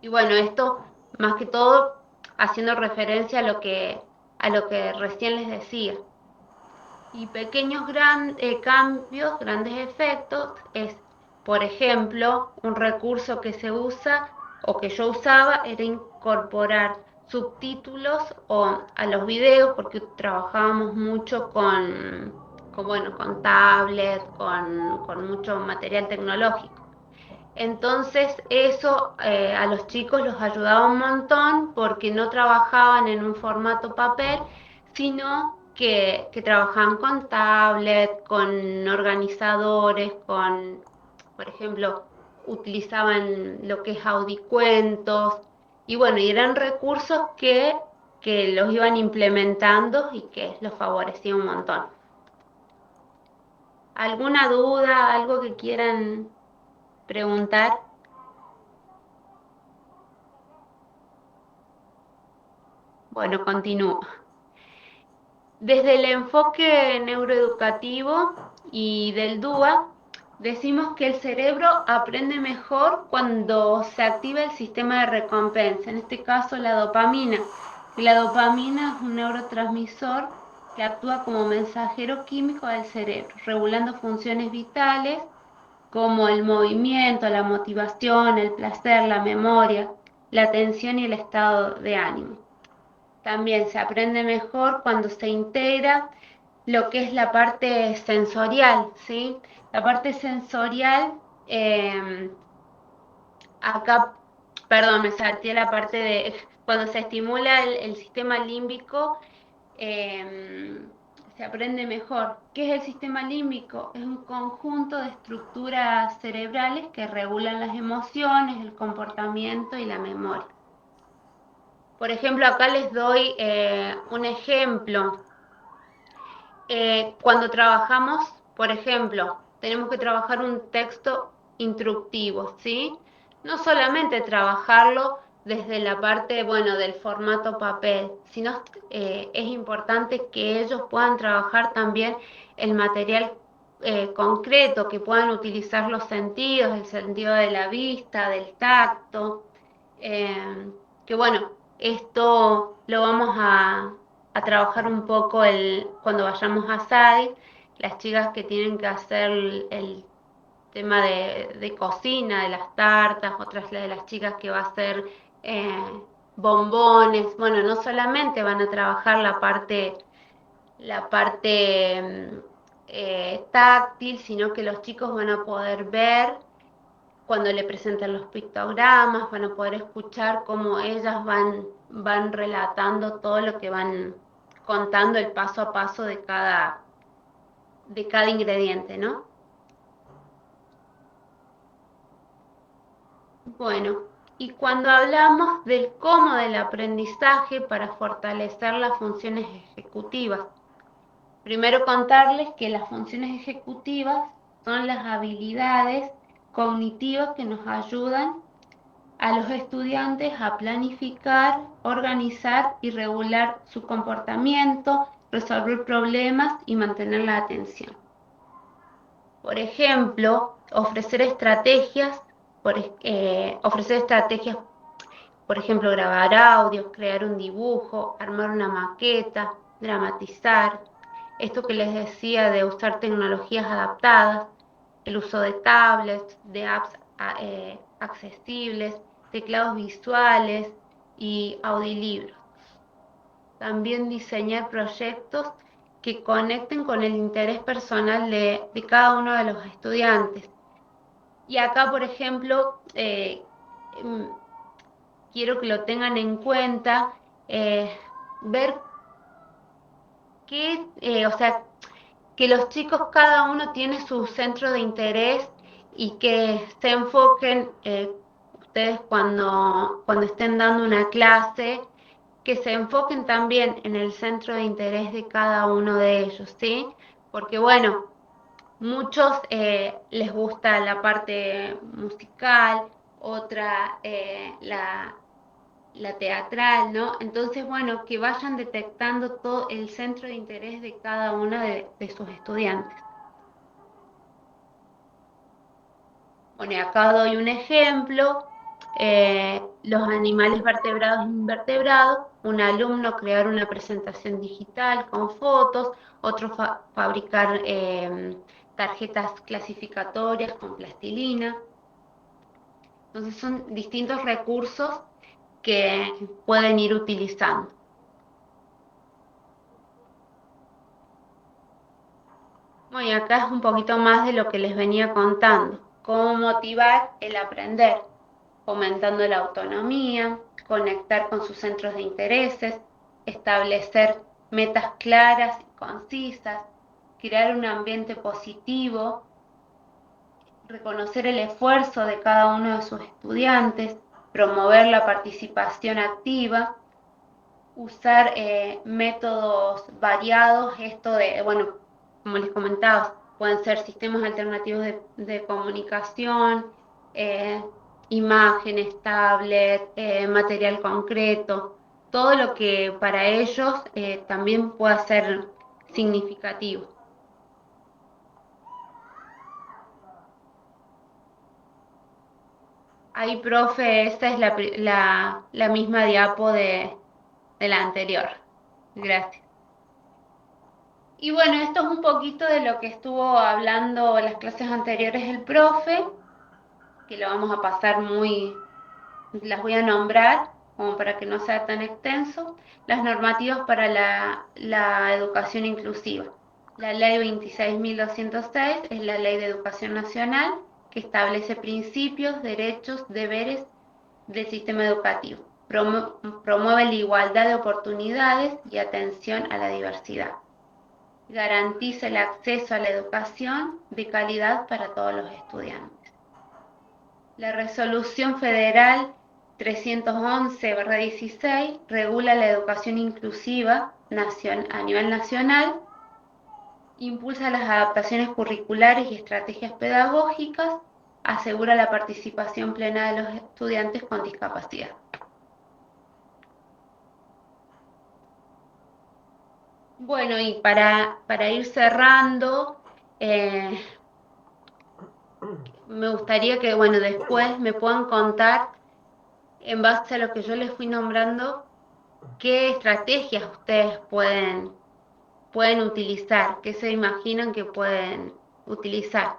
Y bueno, esto más que todo haciendo referencia a lo que recién les decía. Y pequeños cambios, grandes efectos, es, por ejemplo, un recurso que se usa o que yo usaba era incorporar subtítulos a los videos porque trabajábamos mucho bueno, con tablet, con mucho material tecnológico. Entonces eso a los chicos los ayudaba un montón porque no trabajaban en un formato papel, sino que trabajaban con tablet, con organizadores, por ejemplo, utilizaban lo que es audicuentos, y bueno, y eran recursos que los iban implementando y que los favorecía un montón. ¿Alguna duda, algo que quieran preguntar? Bueno, continúo. Desde el enfoque neuroeducativo y del DUA, decimos que el cerebro aprende mejor cuando se activa el sistema de recompensa, en este caso la dopamina. Y la dopamina es un neurotransmisor que actúa como mensajero químico del cerebro, regulando funciones vitales como el movimiento, la motivación, el placer, la memoria, la atención y el estado de ánimo. También se aprende mejor cuando se integra lo que es la parte sensorial, ¿sí? La parte sensorial, eh, acá, perdón, me salté la parte de cuando se estimula el sistema límbico, eh, se aprende mejor. ¿Qué es el sistema límbico? Es un conjunto de estructuras cerebrales que regulan las emociones, el comportamiento y la memoria. Por ejemplo, acá les doy un ejemplo. Cuando trabajamos, por ejemplo, tenemos que trabajar un texto instructivo, ¿sí? No solamente trabajarlo desde la parte, bueno, del formato papel, sino es importante que ellos puedan trabajar también el material concreto, que puedan utilizar los sentidos, el sentido de la vista, del tacto, que bueno, esto lo vamos a trabajar un poco cuando vayamos a SADI, las chicas que tienen que hacer el tema de cocina, de las tartas, otras de las chicas que va a hacer eh, bombones. Bueno, no solamente van a trabajar la parte táctil, sino que los chicos van a poder ver cuando le presentan los pictogramas, van a poder escuchar cómo ellas van relatando todo lo que van contando el paso a paso de cada ingrediente, ¿no? Bueno, y cuando hablamos del cómo del aprendizaje para fortalecer las funciones ejecutivas, primero contarles que las funciones ejecutivas son las habilidades cognitivas que nos ayudan a los estudiantes a planificar, organizar y regular su comportamiento, resolver problemas y mantener la atención. Por ejemplo, ofrecer estrategias, por ejemplo, grabar audios, crear un dibujo, armar una maqueta, dramatizar. Esto que les decía de usar tecnologías adaptadas, el uso de tablets, de apps accesibles, teclados visuales y audiolibros. También diseñar proyectos que conecten con el interés personal de cada uno de los estudiantes. Y acá, por ejemplo, quiero que lo tengan en cuenta, ver qué, o sea, que los chicos cada uno tiene su centro de interés y que se enfoquen, ustedes cuando estén dando una clase, que se enfoquen también en el centro de interés de cada uno de ellos, ¿sí? Porque bueno, muchos les gusta la parte musical, otra la teatral, ¿no? Entonces, bueno, que vayan detectando todo el centro de interés de cada uno de sus estudiantes. Bueno, acá doy un ejemplo. Los animales vertebrados e invertebrados, un alumno crear una presentación digital con fotos, otro fabricar tarjetas clasificatorias con plastilina. Entonces son distintos recursos que pueden ir utilizando. Bueno, y acá es un poquito más de lo que les venía contando. Cómo motivar el aprender, fomentando la autonomía, conectar con sus centros de intereses, establecer metas claras y concisas, crear un ambiente positivo, reconocer el esfuerzo de cada uno de sus estudiantes, promover la participación activa, usar métodos variados, esto de, bueno, como les comentaba, pueden ser sistemas alternativos de comunicación, imágenes, tablet, material concreto, todo lo que para ellos también pueda ser significativo. Ahí, profe, esta es la misma diapo de la anterior. Gracias. Y bueno, esto es un poquito de lo que estuvo hablando las clases anteriores el profe, que lo vamos a pasar las voy a nombrar como para que no sea tan extenso. Las normativas para la educación inclusiva. La ley 26.206 es la ley de educación nacional que establece principios, derechos, deberes del sistema educativo. Promueve la igualdad de oportunidades y atención a la diversidad. Garantiza el acceso a la educación de calidad para todos los estudiantes. La Resolución Federal 311/16 regula la educación inclusiva a nivel nacional, impulsa las adaptaciones curriculares y estrategias pedagógicas, asegura la participación plena de los estudiantes con discapacidad. Bueno, y para ir cerrando, me gustaría que, bueno, después me puedan contar, en base a lo que yo les fui nombrando, qué estrategias ustedes pueden utilizar, qué se imaginan que pueden utilizar.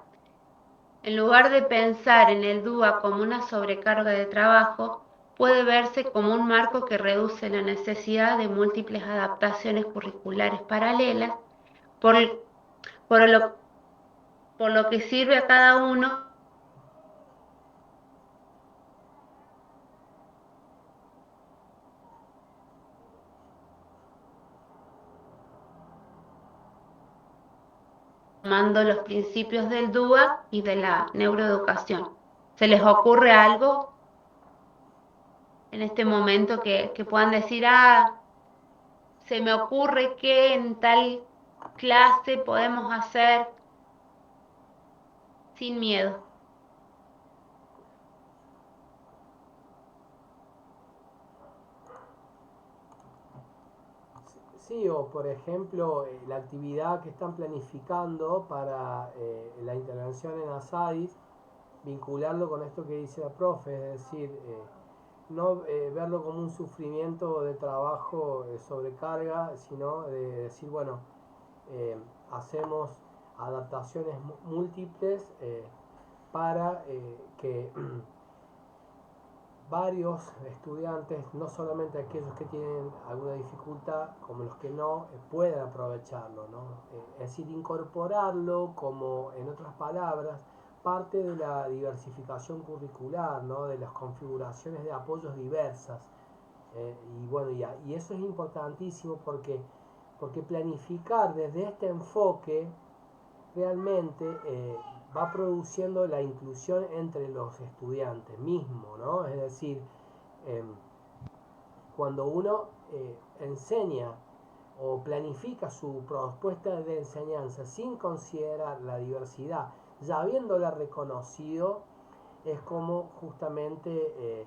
En lugar de pensar en el DUA como una sobrecarga de trabajo, puede verse como un marco que reduce la necesidad de múltiples adaptaciones curriculares paralelas, por lo que sirve a cada uno tomando los principios del DUA y de la neuroeducación. ¿Se les ocurre algo en este momento que puedan decir, se me ocurre que en tal clase podemos hacer sin miedo? Sí, o por ejemplo, la actividad que están planificando para la intervención en ASADIS, vincularlo con esto que dice la profe, es decir, no verlo como un sufrimiento de trabajo, sobrecarga, sino de decir, bueno, hacemos adaptaciones múltiples para que varios estudiantes, no solamente aquellos que tienen alguna dificultad, como los que no, puedan aprovecharlo, ¿no? Es decir, incorporarlo como, en otras palabras, parte de la diversificación curricular, ¿no? De las configuraciones de apoyos diversas. Y bueno, y eso es importantísimo porque planificar desde este enfoque realmente va produciendo la inclusión entre los estudiantes mismos, ¿no? Es decir, cuando uno enseña o planifica su propuesta de enseñanza sin considerar la diversidad, ya habiéndola reconocido, es como justamente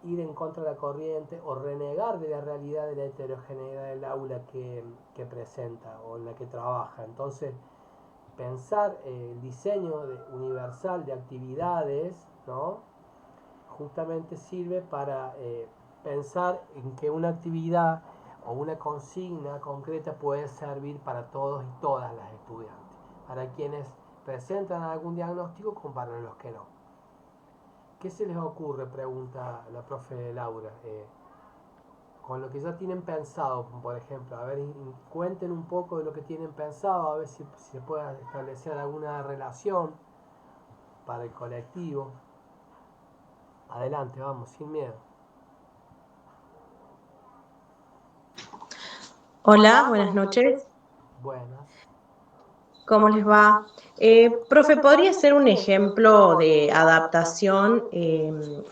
ir en contra de la corriente o renegar de la realidad de la heterogeneidad del aula que presenta o en la que trabaja. Entonces, pensar el diseño universal de actividades, ¿no? Justamente sirve para pensar en que una actividad o una consigna concreta puede servir para todos y todas las estudiantes, para quienes presentan algún diagnóstico como para los que no. ¿Qué se les ocurre? Pregunta la profe Laura. Con lo que ya tienen pensado, por ejemplo, a ver, cuenten un poco de lo que tienen pensado, a ver si se puede establecer alguna relación para el colectivo. Adelante, vamos, sin miedo. Hola, buenas noches. Buenas. ¿Cómo les va? Profe, ¿podría ser un ejemplo de adaptación?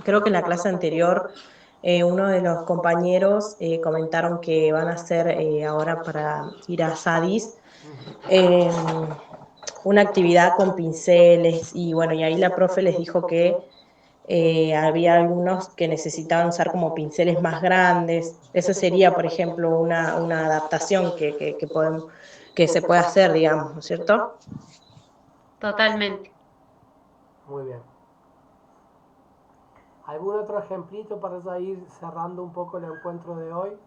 Creo que en la clase anterior uno de los compañeros comentaron que van a hacer ahora para ir a Sadis eh, una actividad con pinceles y bueno, y ahí la profe les dijo que había algunos que necesitaban usar como pinceles más grandes. Eso sería, por ejemplo, una adaptación que se puede hacer, digamos, ¿no es cierto? Totalmente. Muy bien. ¿Algún otro ejemplito para ya ir cerrando un poco el encuentro de hoy?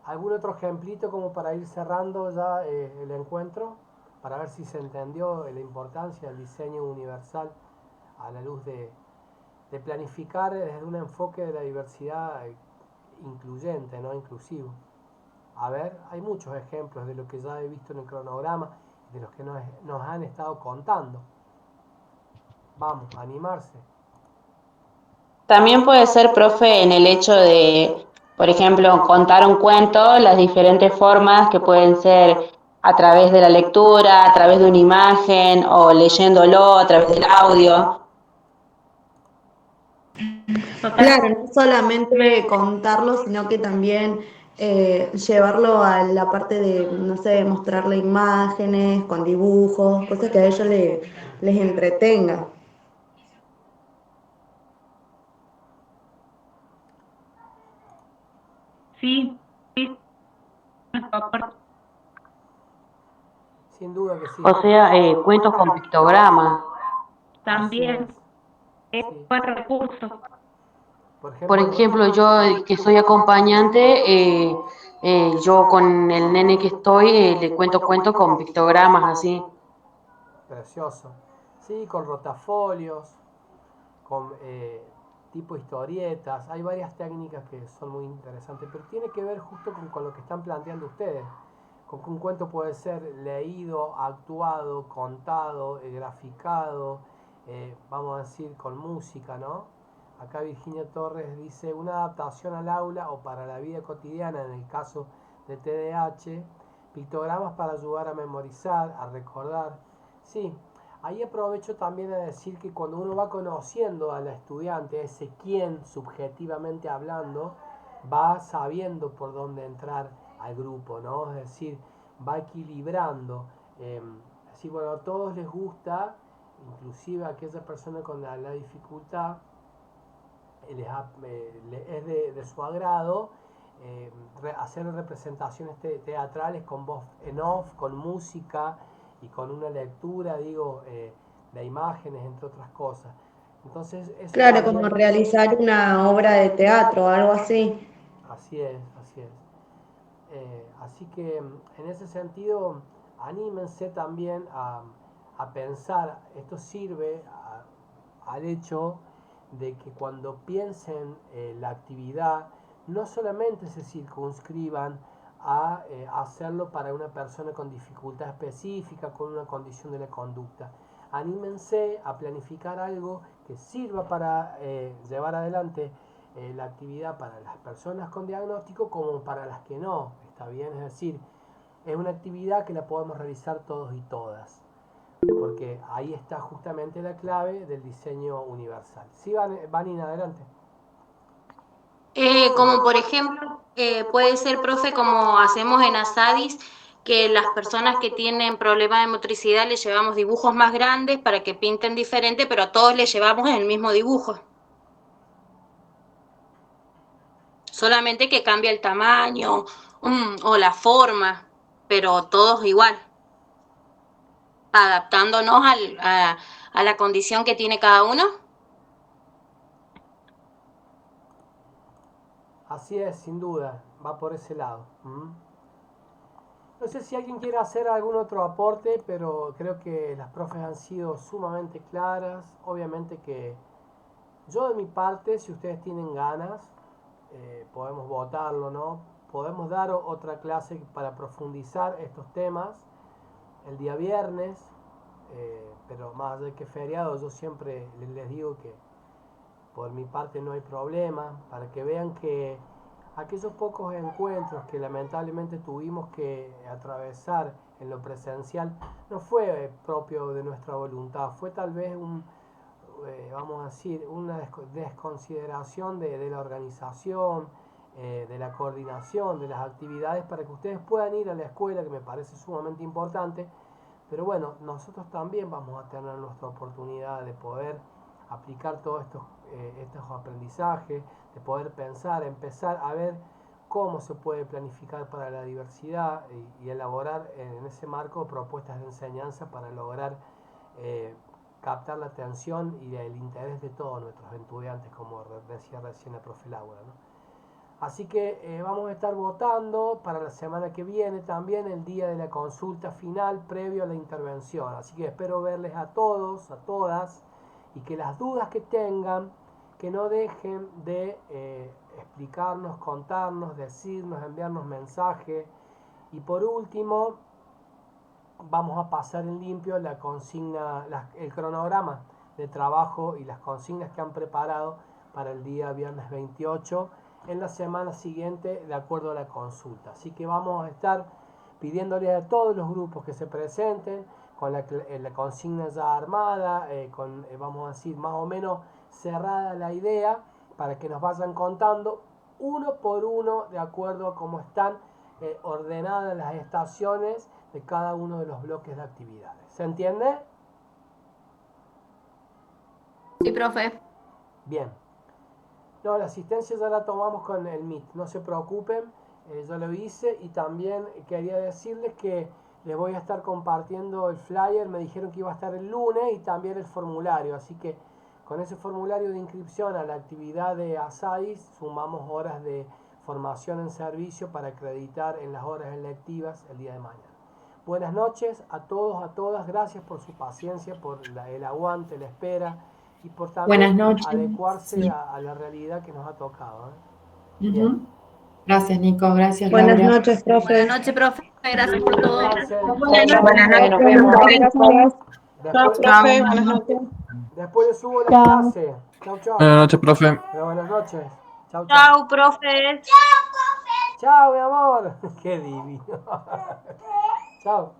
¿Algún otro ejemplito como para ir cerrando ya el encuentro? Para ver si se entendió la importancia del diseño universal a la luz de planificar desde un enfoque de la diversidad incluyente, no inclusivo. A ver, hay muchos ejemplos de lo que ya he visto en el cronograma, de los que nos han estado contando. Vamos, a animarse. También puede ser, profe, en el hecho de, por ejemplo, contar un cuento, las diferentes formas que pueden ser a través de la lectura, a través de una imagen o leyéndolo a través del audio. Claro, no solamente contarlo, sino que también llevarlo a la parte de, no sé, mostrarle imágenes, con dibujos, cosas que a ellos les entretenga. Sí, sí, Sin duda que sí. O sea, cuentos con pictogramas. Así es. también es Sí. un buen recurso. Por Por ejemplo, ejemplo, yo que soy acompañante, yo con el nene que estoy le cuento cuentos con pictogramas así. precioso. Sí, con rotafolios, con tipo historietas. Hay varias técnicas que son muy interesantes, pero tiene que ver justo con lo que están planteando ustedes. Con que un cuento puede ser leído, actuado, contado, graficado, vamos a decir, con música, ¿no? Acá Virginia Torres dice una adaptación al aula o para la vida cotidiana en el caso de TDAH, pictogramas para ayudar a memorizar, a recordar. Sí, ahí aprovecho también a decir que cuando uno va conociendo a la estudiante, ese quién subjetivamente hablando, va sabiendo por dónde entrar al grupo, ¿no? Es decir, va equilibrando. Así, bueno, a todos les gusta, inclusive a aquella persona con la dificultad, es de su agrado hacer representaciones teatrales con voz en off, con música y con una lectura, digo, de imágenes, entre otras cosas. Entonces, eso Claro, como también, realizar una obra de teatro o algo así. así es, así es. Así que en ese sentido, anímense también a pensar, esto sirve al hecho de que cuando piensen la actividad, no solamente se circunscriban a hacerlo para una persona con dificultad específica, con una condición de la conducta. Anímense a planificar algo que sirva para llevar adelante la actividad para las personas con diagnóstico como para las que no, ¿está bien? Es decir, es una actividad que la podemos realizar todos y todas, porque ahí está justamente la clave del diseño universal. Sí, Vanina, adelante. Como por ejemplo, puede ser, profe, como hacemos en Asadis, que las personas que tienen problemas de motricidad les llevamos dibujos más grandes para que pinten diferente, pero a todos les llevamos el mismo dibujo. Solamente que cambia el tamaño o la forma, pero todos igual, adaptándonos a la condición que tiene cada uno. Así es, sin duda, va por ese lado. No sé si alguien quiere hacer algún otro aporte, pero creo que las profes han sido sumamente claras. Obviamente que yo de mi parte, si ustedes tienen ganas, podemos votarlo, ¿no? Podemos dar otra clase para profundizar estos temas el día viernes, pero más allá de que feriado, yo siempre les digo que por mi parte no hay problema, para que vean que aquellos pocos encuentros que lamentablemente tuvimos que atravesar en lo presencial no fue propio de nuestra voluntad, fue tal vez vamos a decir, una desconsideración de la organización, de la coordinación, de las actividades para que ustedes puedan ir a la escuela, que me parece sumamente importante. Pero bueno, nosotros también vamos a tener nuestra oportunidad de poder aplicar todos estos aprendizajes, de poder pensar, empezar a ver cómo se puede planificar para la diversidad y elaborar en ese marco propuestas de enseñanza para lograr captar la atención y el interés de todos nuestros estudiantes, como decía recién la profe Laura, ¿no? Así que vamos a estar votando para la semana que viene también el día de la consulta final previo a la intervención. Así que espero verles a todos, a todas, y que las dudas que tengan, que no dejen de explicarnos, contarnos, decirnos, enviarnos mensajes. Y por último, vamos a pasar en limpio la consigna, el cronograma de trabajo y las consignas que han preparado para el día viernes 28 en la semana siguiente de acuerdo a la consulta. Así que vamos a estar pidiéndole a todos los grupos que se presenten con la consigna ya armada, vamos a decir más o menos cerrada la idea, para que nos vayan contando uno por uno de acuerdo a cómo están ordenadas las estaciones de cada uno de los bloques de actividades. ¿Se entiende? Sí, profe. Bien. No, la asistencia ya la tomamos con el Meet, no se preocupen, yo lo hice. Y también quería decirles que les voy a estar compartiendo el flyer, me dijeron que iba a estar el lunes, y también el formulario, así que con ese formulario de inscripción a la actividad de Asadis sumamos horas de formación en servicio para acreditar en las horas electivas el día de mañana. Buenas noches a todos, a todas, gracias por su paciencia, por el aguante, la espera, y por también adecuarse a la realidad que nos ha tocado. Bien. Gracias, Nico. Gracias, Buenas Laura. noches, profe. Buenas noches, profe. Gracias por todo. Buenas noches. Después, Profe, buenas noches. después le subo la clase. Chau, chau. Buenas noches, profe. Pero buenas noches. Chau, chau. Chau, profe. Chau, mi amor. Qué divino. Chau.